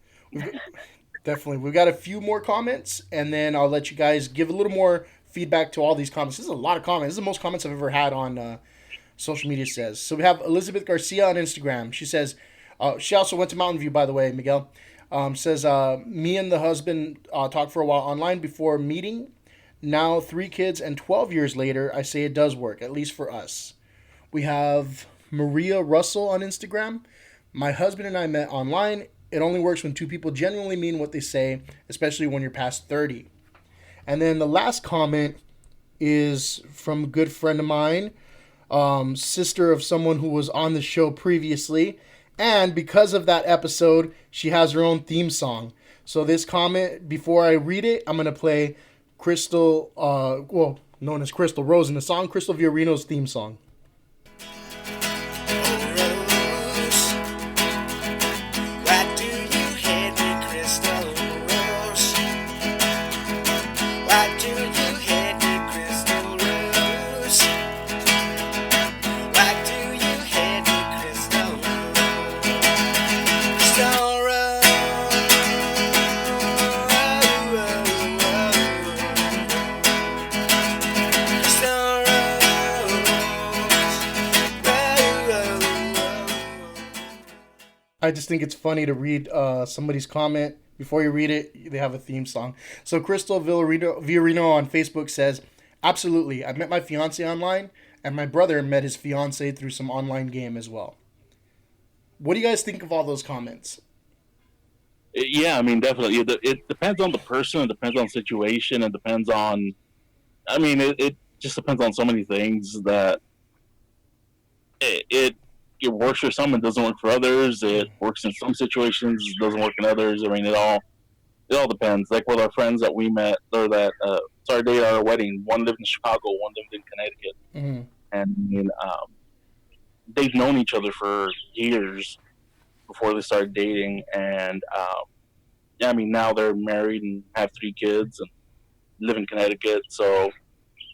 Definitely. We've got a few more comments, and then I'll let you guys give a little more feedback to all these comments. This is a lot of comments. This is the most comments I've ever had on social media says. So we have Elizabeth Garcia on Instagram. She says, she also went to Mountain View, by the way, Miguel. Says, me and the husband talked for a while online before meeting. Now 3 kids and 12 years later, I say it does work, at least for us. We have Maria Russell on Instagram. My husband and I met online. It only works when 2 people genuinely mean what they say, especially when you're past 30. And then the last comment is from a good friend of mine, sister of someone who was on the show previously. And because of that episode, she has her own theme song. So this comment, before I read it, I'm going to play Crystal, known as Crystal Rose in the song, Crystal Viorino's theme song. I just think it's funny to read somebody's comment. Before you read it, they have a theme song. So Crystal Viorino on Facebook says, absolutely, I met my fiance online, and my brother met his fiance through some online game as well. What do you guys think of all those comments? Yeah, I mean, definitely. It depends on the person. It depends on the situation. It depends on. I mean, it just depends on so many things that it works for some. It doesn't work for others. It works in some situations. It doesn't work in others. I mean, it all depends. Like with our friends that we met, or that started dating at our wedding. One lived in Chicago. One lived in Connecticut. Mm-hmm. And I mean, they've known each other for years before they started dating, and yeah, I mean now they're married and have 3 kids and live in Connecticut. So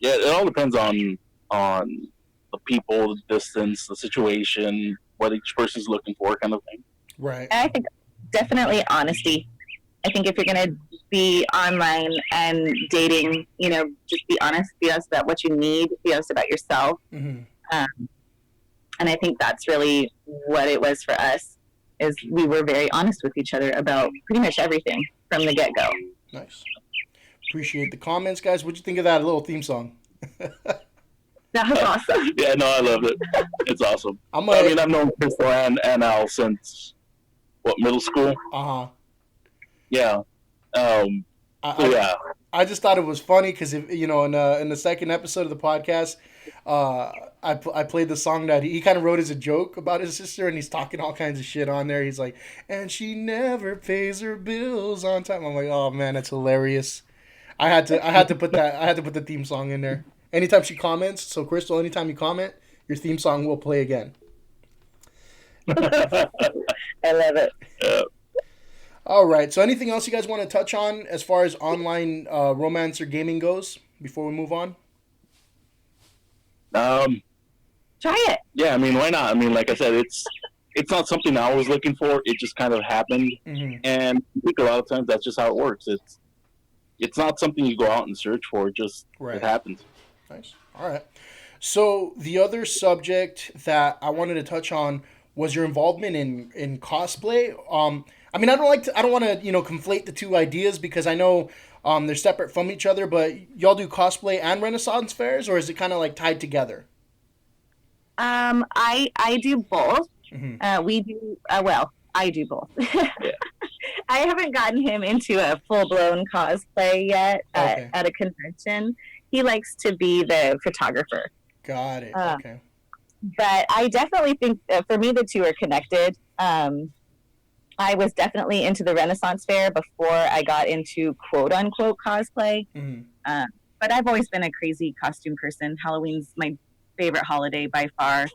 yeah, it all depends on the people, the distance, the situation, what each person's looking for, kind of thing. Right. I think definitely honesty. I think if you're going to be online and dating, just be honest about what you need, be honest about yourself. Mm-hmm. And I think that's really what it was for us, is we were very honest with each other about pretty much everything from the get-go. Nice. Appreciate the comments, guys. What'd you think of that little theme song? That was awesome. Yeah, no, I loved it. It's awesome. I I'm a, mean, I've known Crystal and Al since middle school. uh-huh. Yeah. Yeah. I just thought it was funny because in the second episode of the podcast, I played the song that he kind of wrote as a joke about his sister, and he's talking all kinds of shit on there. He's like, and she never pays her bills on time. I'm like, oh man, that's hilarious. I had to put the theme song in there. Anytime she comments, so Crystal, anytime you comment, your theme song will play again. I love it. Yeah. All right. So anything else you guys want to touch on as far as online romance or gaming goes before we move on? Try it. Yeah, I mean, why not? I mean, like I said, it's not something I was looking for. It just kind of happened, Mm-hmm. and I think a lot of times that's just how it works. It's not something you go out and search for. It just Right. it happens. Nice. All right. So the other subject that I wanted to touch on was your involvement in cosplay. I mean, I don't want to conflate the two ideas because I know they're separate from each other. But y'all do cosplay and Renaissance fairs, or is it kind of like tied together? I do both. Mm-hmm. We do well. I do both. Yeah. I haven't gotten him into a full blown cosplay yet Okay. at a convention. He likes to be the photographer. Got it. Okay. But I definitely think for me the two are connected. I was definitely into the Renaissance Fair before I got into quote unquote cosplay. Mm-hmm. But I've always been a crazy costume person. Halloween's my favorite holiday by far.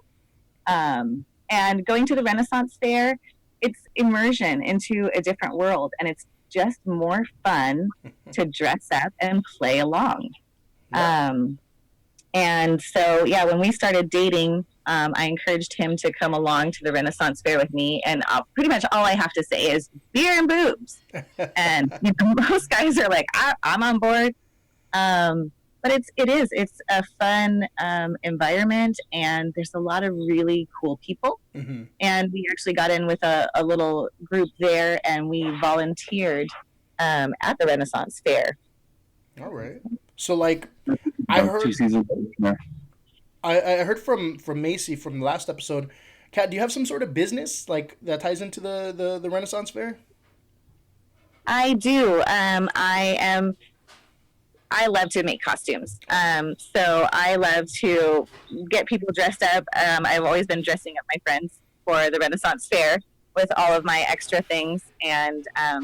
And going to the Renaissance Fair, it's immersion into a different world, and it's just more fun to dress up and play along. Yeah. And so, yeah, when we started dating, I encouraged him to come along to the Renaissance Fair with me, and pretty much all I have to say is beer and boobs. And most guys are like, I'm on board. But it's a fun environment, and there's a lot of really cool people. Mm-hmm. And we actually got in with a little group there, and we volunteered at the Renaissance Fair. All right. So like, I heard 2 seasons. I heard from Macy from the last episode. Kat, do you have some sort of business like that ties into the Renaissance Fair? I do. I love to make costumes. So I love to get people dressed up. I've always been dressing up my friends for the Renaissance Fair with all of my extra things. And I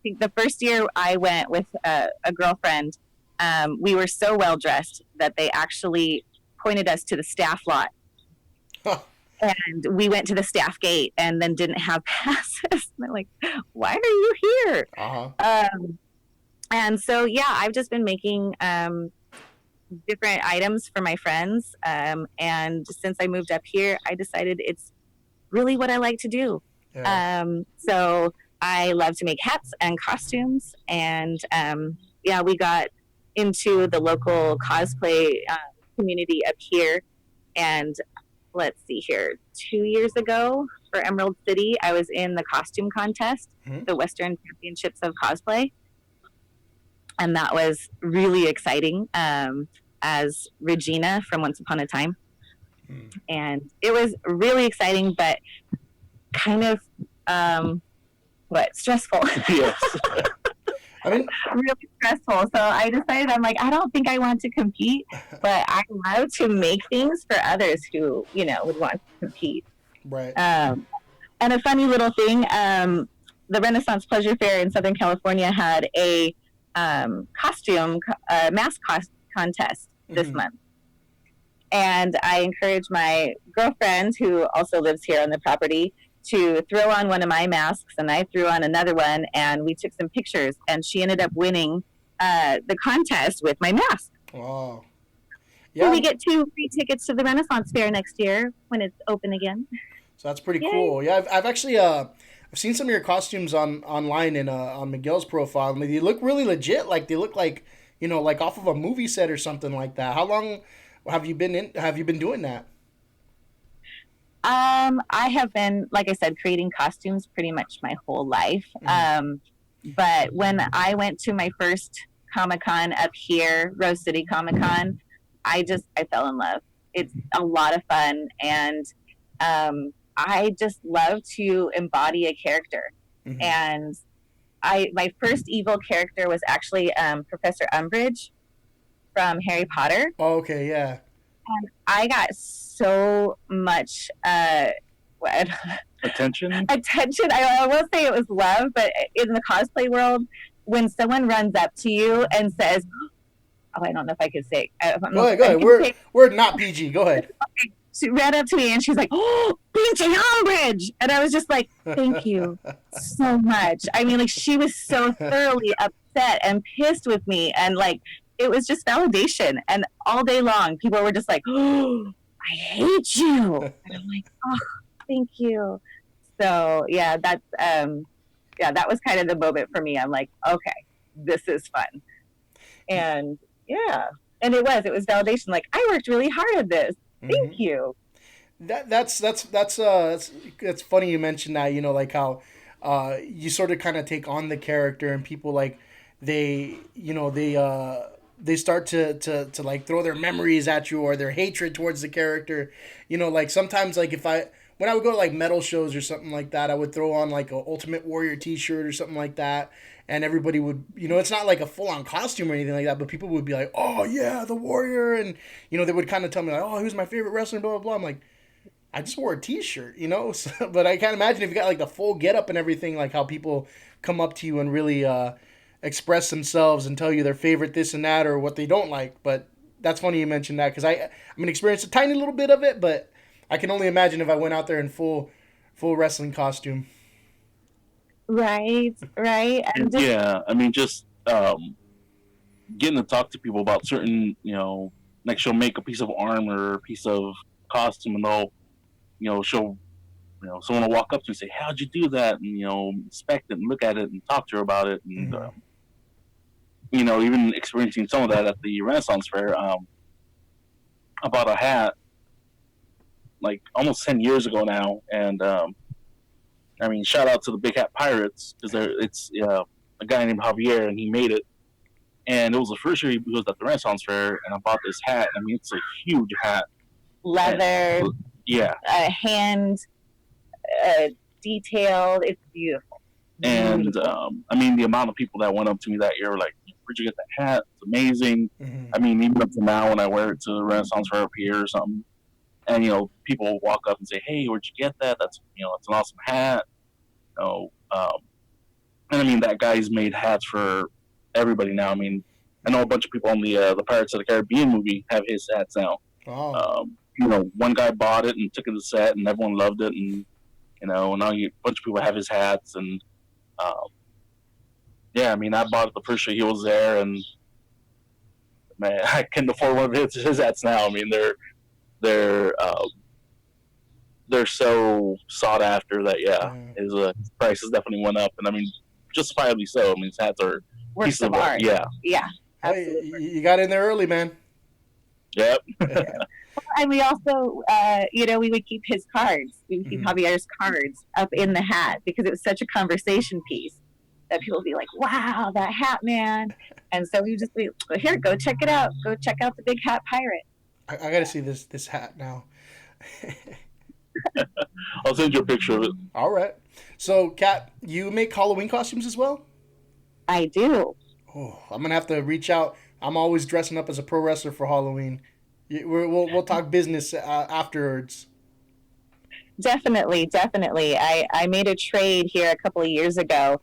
think the first year I went with a girlfriend, we were so well dressed that they actually pointed us to the staff lot. Huh. And we went to the staff gate and then didn't have passes. And they're like, why are you here? Uh-huh. And so, yeah, I've just been making different items for my friends. And since I moved up here, I decided it's really what I like to do. Yeah. So I love to make hats and costumes. And yeah, we got into the local cosplay community up here. And let's see here, 2 years ago for Emerald City, I was in the costume contest, Mhm. the Western Championships of Cosplay. And that was really exciting as Regina from Once Upon a Time. And it was really exciting, but kind of what, stressful. Yes. I mean, Really stressful. So I decided, I'm like, I don't think I want to compete, but I love to make things for others who, would want to compete. right. And a funny little thing, the Renaissance Pleasure Fair in Southern California had a mask contest this month. And I encouraged my girlfriend, who also lives here on the property, to throw on one of my masks, and I threw on another one, and we took some pictures, and she ended up winning the contest with my mask. Wow. So Yeah. we get 2 free tickets to the Renaissance Fair next year when it's open again. So that's pretty Yay. cool. Yeah, I've actually I've seen some of your costumes online and on Miguel's profile. I mean, they look really legit. Like they look like like off of a movie set or something like that. How long have you been doing that? I have been, like I said, creating costumes pretty much my whole life. But when I went to my first Comic-Con up here, Rose City Comic-Con, I fell in love. It's a lot of fun, and I just love to embody a character. And my first evil character was actually Professor Umbridge from Harry Potter. Oh, okay, yeah. And I got so much Attention. I won't say it was love, but in the cosplay world, when someone runs up to you and says, "Oh, I don't know if I could say." Go ahead. We're not PG. Go ahead. Okay. She ran up to me and she's like, "Oh, PJ Umbridge," and I was just like, "Thank you so much." I mean, like, she was so thoroughly upset and pissed with me, and like, it was just validation. And all day long, people were just like, "Oh, I hate you," and I'm like, "Oh, thank you." So yeah, that was kind of the moment for me. I'm like, okay, this is fun, and yeah, and it was validation. Like, I worked really hard at this. Thank you. That's funny you mentioned that. Like how you sort of kind of take on the character, and people like they start to like throw their memories at you or their hatred towards the character. Like sometimes, like when I would go to like metal shows or something like that, I would throw on like a Ultimate Warrior t-shirt or something like that, and everybody would, it's not like a full-on costume or anything like that, but people would be like, "Oh yeah, the Warrior," and they would kind of tell me like, "Oh, who's my favorite wrestler," blah blah blah. I'm like, I just wore a t-shirt, So, but I can't imagine if you got like the full get-up and everything, like how people come up to you and really express themselves and tell you their favorite this and that or what they don't like. But that's funny you mentioned that, because I'm gonna experience a tiny little bit of it, but I can only imagine if I went out there in full wrestling costume. Right. And Yeah, I mean, just getting to talk to people about certain, like she'll make a piece of armor, a piece of costume, and she'll, someone will walk up to me and say, "How'd you do that?" And, inspect it and look at it and talk to her about it. And, even experiencing some of that at the Renaissance Fair, I bought a hat like almost 10 years ago now, and I mean, shout out to the Big Hat Pirates, because it's a guy named Javier, and he made it, and it was the first year he was at the Renaissance Fair, and I bought this hat. I mean, it's a huge hat, leather, and, yeah, hand detailed. It's beautiful. And I mean, the amount of people that went up to me that year were like, "Where'd you get that hat? It's amazing." I mean, even up to now, when I wear it to the Renaissance Fair up here or something, and people will walk up and say, "Hey, where'd you get that? That's it's an awesome hat." And I mean, that guy's made hats for everybody now. I mean, I know a bunch of people on the Pirates of the Caribbean movie have his hats now. Oh. One guy bought it and took it to set, and everyone loved it, and now a bunch of people have his hats, and yeah, I mean, I bought it the first year he was there, and man, I couldn't afford one of his hats now. I mean, they're so sought after that his prices definitely went up, and I mean, justifiably so. I mean, his hats are works of art. Yeah, Absolutely. Hey, you got in there early, man. Yep. And we also, we would keep his cards. We would keep Javier's cards up in the hat, because it was such a conversation piece that people would be like, "Wow, that hat, man!" And so we would just be, "Here, go check it out. Go check out the Big Hat Pirate." I got to see this hat now. I'll send you a picture of it. All right. So, Kat, you make Halloween costumes as well? I do. Oh, I'm gonna have to reach out. I'm always dressing up as a pro wrestler for Halloween. We'll talk business afterwards. Definitely, definitely. I made a trade here a couple of years ago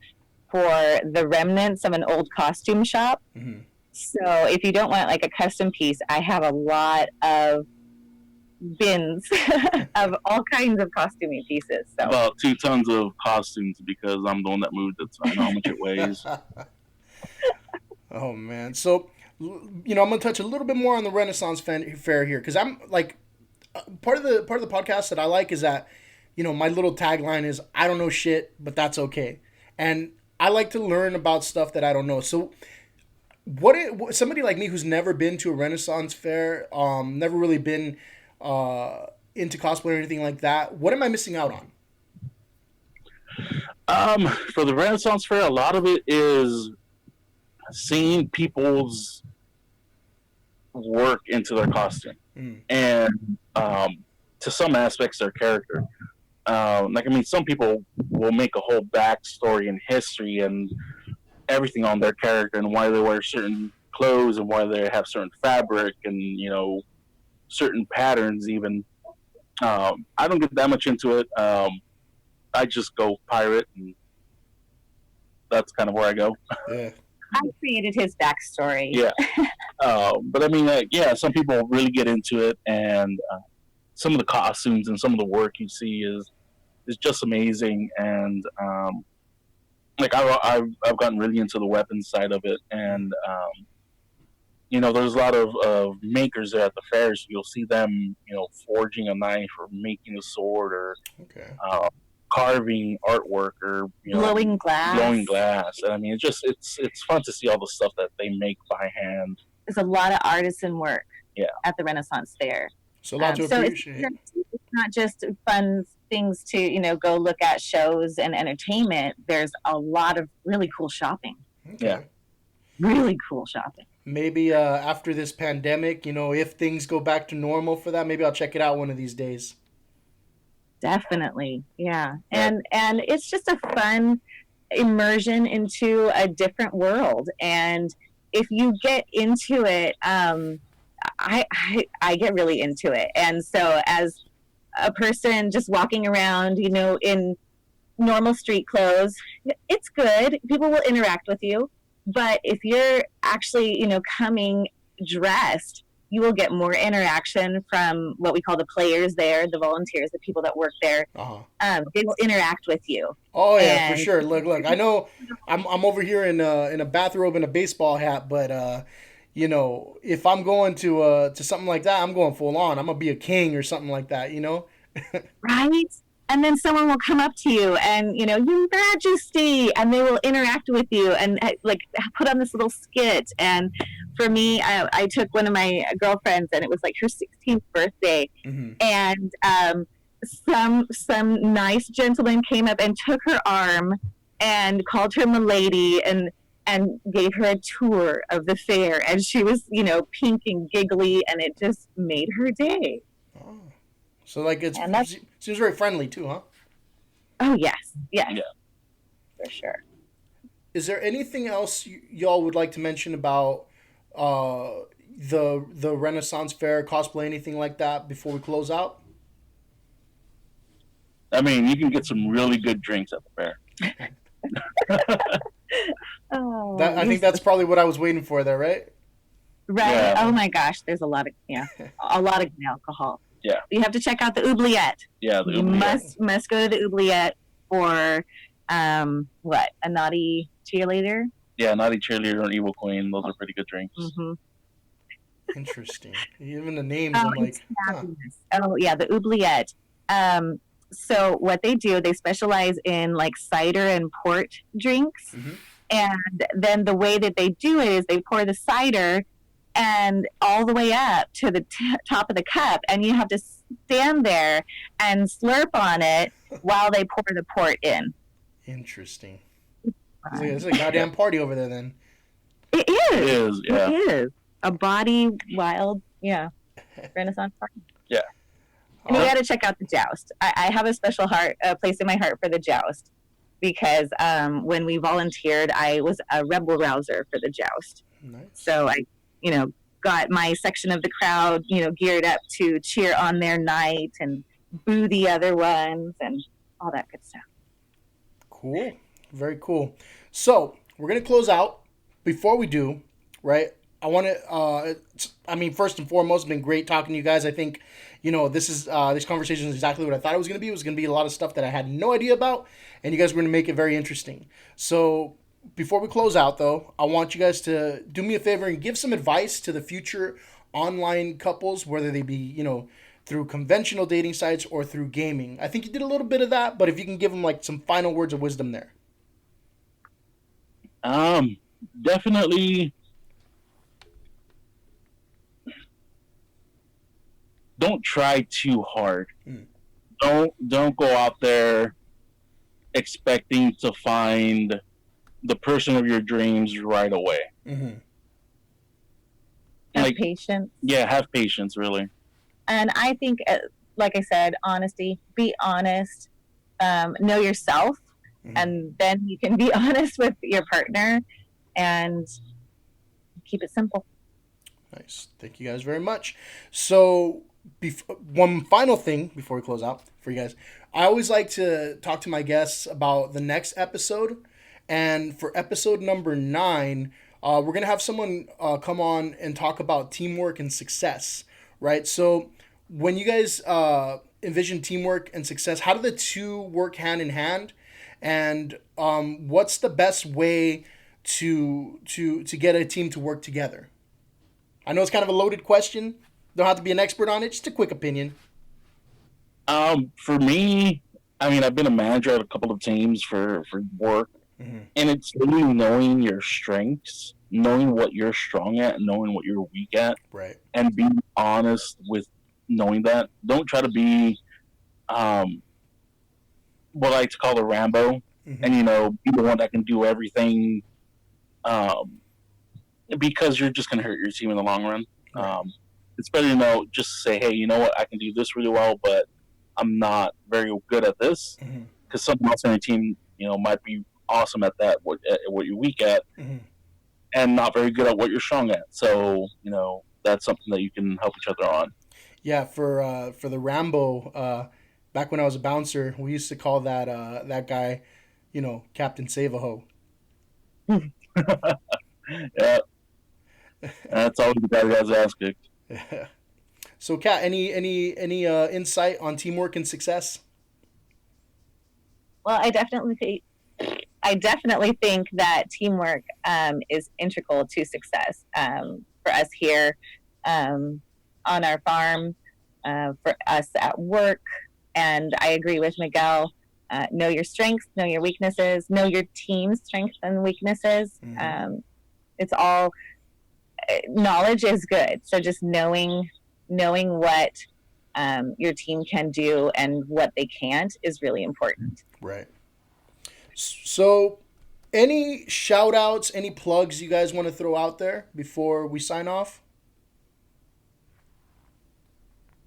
for the remnants of an old costume shop. Mm-hmm. So if you don't want like a custom piece, I have a lot of bins of all kinds of costuming pieces. So About 2 tons of costumes because I'm the one that moved it, so I know how much it weighs. Oh man, so I'm gonna touch a little bit more on the Renaissance Fair here because I'm like part of the podcast that I like is that my little tagline is I don't know shit, but that's okay, and I like to learn about stuff that I don't know. So somebody like me who's never been to a Renaissance Fair, never really been into cosplay or anything like that, what am I missing out on? For the Renaissance Fair, a lot of it is seeing people's work into their costume, and to some aspects their character. Some people will make a whole backstory and history and everything on their character and why they wear certain clothes and why they have certain fabric and certain patterns even. I don't get that much into it. I just go pirate, and that's kind of where I go. Yeah. I created his backstory. Yeah. But I mean, some people really get into it, and some of the costumes and some of the work you see is just amazing. And I've gotten really into the weapons side of it, and there's a lot of makers there at the fairs. So you'll see them, forging a knife or making a sword or carving artwork or blowing glass. And I mean, it's fun to see all the stuff that they make by hand. There's a lot of artisan work. Yeah. At the Renaissance Fair. So a lot to appreciate. It's not just fun things to go look at shows and entertainment. There's a lot of really cool shopping. Okay. Yeah. Really cool shopping. Maybe after this pandemic, if things go back to normal for that, maybe I'll check it out one of these days. Definitely. Yeah. And it's just a fun immersion into a different world. And if you get into it, I get really into it. And so as a person just walking around, in normal street clothes, it's good. People will interact with you. But if you're actually, coming dressed, you will get more interaction from what we call the players there, the volunteers, the people that work there. Uh-huh. They will interact with you. Oh yeah, for sure. Look. I know I'm over here in a bathrobe and a baseball hat, but if I'm going to something like that, I'm going full on. I'm gonna be a king or something like that. Right. And then someone will come up to you and, Your Majesty, and they will interact with you and put on this little skit. And for me, I took one of my girlfriends, and it was like her 16th birthday. Mm-hmm. And some nice gentleman came up and took her arm and called her Milady and gave her a tour of the fair. And she was, pink and giggly, and it just made her day. Oh. So it seems very friendly too, huh? Oh yes. Yeah, for sure. Is there anything else y'all would like to mention about the Renaissance Fair, cosplay, anything like that before we close out? I mean, you can get some really good drinks at the fair. I think that's probably what I was waiting for there, right? Right. Yeah. Oh my gosh, there's a lot of alcohol. Yeah. You have to check out the oubliette. Yeah, the You oubliette. must go to the oubliette or a naughty cheerleader. Yeah, Naughty Cheerleader and Evil Queen. Those are pretty good drinks. Mm-hmm. Interesting. Even the names, I'm like, Oh yeah, the oubliette. So what they do, they specialize in cider and port drinks. Mm-hmm. And then the way that they do it is they pour the cider and all the way up to the top of the cup, and you have to stand there and slurp on it while they pour the port in. Interesting. It's a goddamn party over there then. It is. It is, yeah. It is. A body wild, Renaissance party. Yeah. And you got to check out the Joust. I have a special place in my heart for the Joust because when we volunteered, I was a rebel rouser for the Joust. Nice. So I, got my section of the crowd, geared up to cheer on their night and boo the other ones and all that good stuff. Cool. Very cool. So we're going to close out. Before we do, right, I want to, first and foremost, it's been great talking to you guys. I think, this conversation is exactly what I thought it was going to be. It was going to be a lot of stuff that I had no idea about, and you guys were going to make it very interesting. So before we close out, though, I want you guys to do me a favor and give some advice to the future online couples, whether they be, through conventional dating sites or through gaming. I think you did a little bit of that, but if you can give them like some final words of wisdom there. Definitely don't try too hard. Don't go out there expecting to find the person of your dreams right away. Have patience. Yeah, have patience, really. And I think, like I said, honesty. Be honest. Know yourself, and then you can be honest with your partner, and keep it simple. Nice. Thank you guys very much. So, one final thing before we close out for you guys. I always like to talk to my guests about the next episode. And for episode number 9, we're going to have someone come on and talk about teamwork and success, right? So, when you guys envision teamwork and success, how do the two work hand in hand? And what's the best way to get a team to work together? I know it's kind of a loaded question. Don't have to be an expert on it. Just a quick opinion. For me, I've been a manager at a couple of teams for work, and it's really knowing your strengths, knowing what you're strong at, and knowing what you're weak at, right? And being honest with knowing that. Don't try to be what I like to call a Rambo, and be the one that can do everything. Because you're just going to hurt your team in the long run. Right. It's better to just say, hey, you know what, I can do this really well, but I'm not very good at this. Because someone else on your team, might be awesome at that, what you're weak at, and not very good at what you're strong at. So, that's something that you can help each other on. Yeah, for the Rambo, back when I was a bouncer, we used to call that guy, Captain Save-A-Ho. Yeah. That's always the guy who has ass kicked. Yeah. So, Kat, any insight on teamwork and success? Well, I definitely think that teamwork is integral to success for us here on our farm, for us at work. And I agree with Miguel. Know your strengths, know your weaknesses, know your team's strengths and weaknesses. It's all knowledge is good. So just knowing what your team can do and what they can't is really important. Right. So any shout outs, any plugs you guys want to throw out there before we sign off?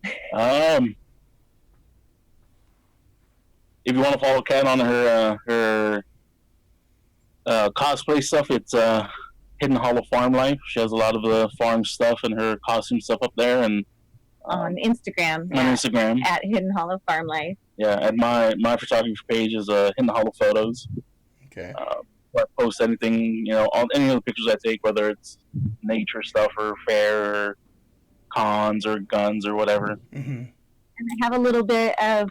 If you want to follow Kat on her cosplay stuff, it's Hidden Hollow Farm Life. She has a lot of the farm stuff and her costume stuff up there, and on Instagram. At Hidden Hollow Farm Life. Yeah, and my photography page is Hidden Hollow Photos. Okay. I post anything, on any of the pictures I take, whether it's nature stuff or fair or cons or guns or whatever. And I have a little bit of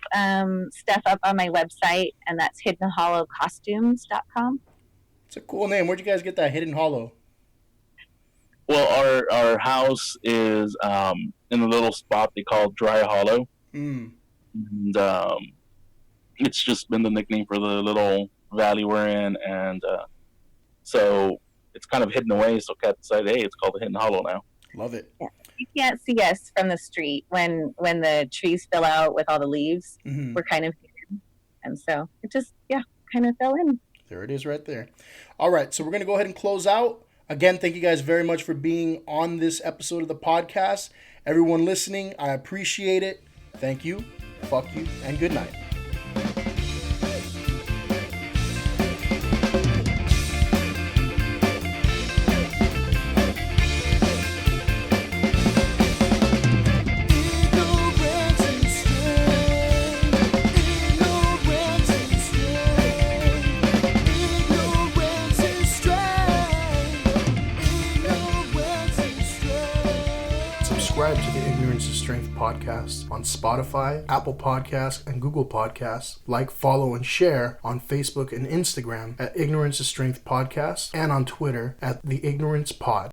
stuff up on my website, and that's hiddenhollowcostumes.com. It's a cool name. Where'd you guys get that, Hidden Hollow? Well, our house is in a little spot they call Dry Hollow. And it's just been the nickname for the little valley we're in. And so it's kind of hidden away. So Kat decided, hey, it's called the Hidden Hollow now. Love it. Yeah. You can't see us from the street when the trees fill out with all the leaves. We're kind of hidden. And so it just, kind of fell in. There it is right there. All right, so we're going to go ahead and close out. Again, thank you guys very much for being on this episode of the podcast. Everyone listening, I appreciate it. Thank you, fuck you, and good night. Subscribe to the Ignorance is Strength podcast on Spotify, Apple Podcasts, and Google Podcasts. Like, follow, and share on Facebook and Instagram at Ignorance is Strength Podcast and on Twitter at The Ignorance Pod.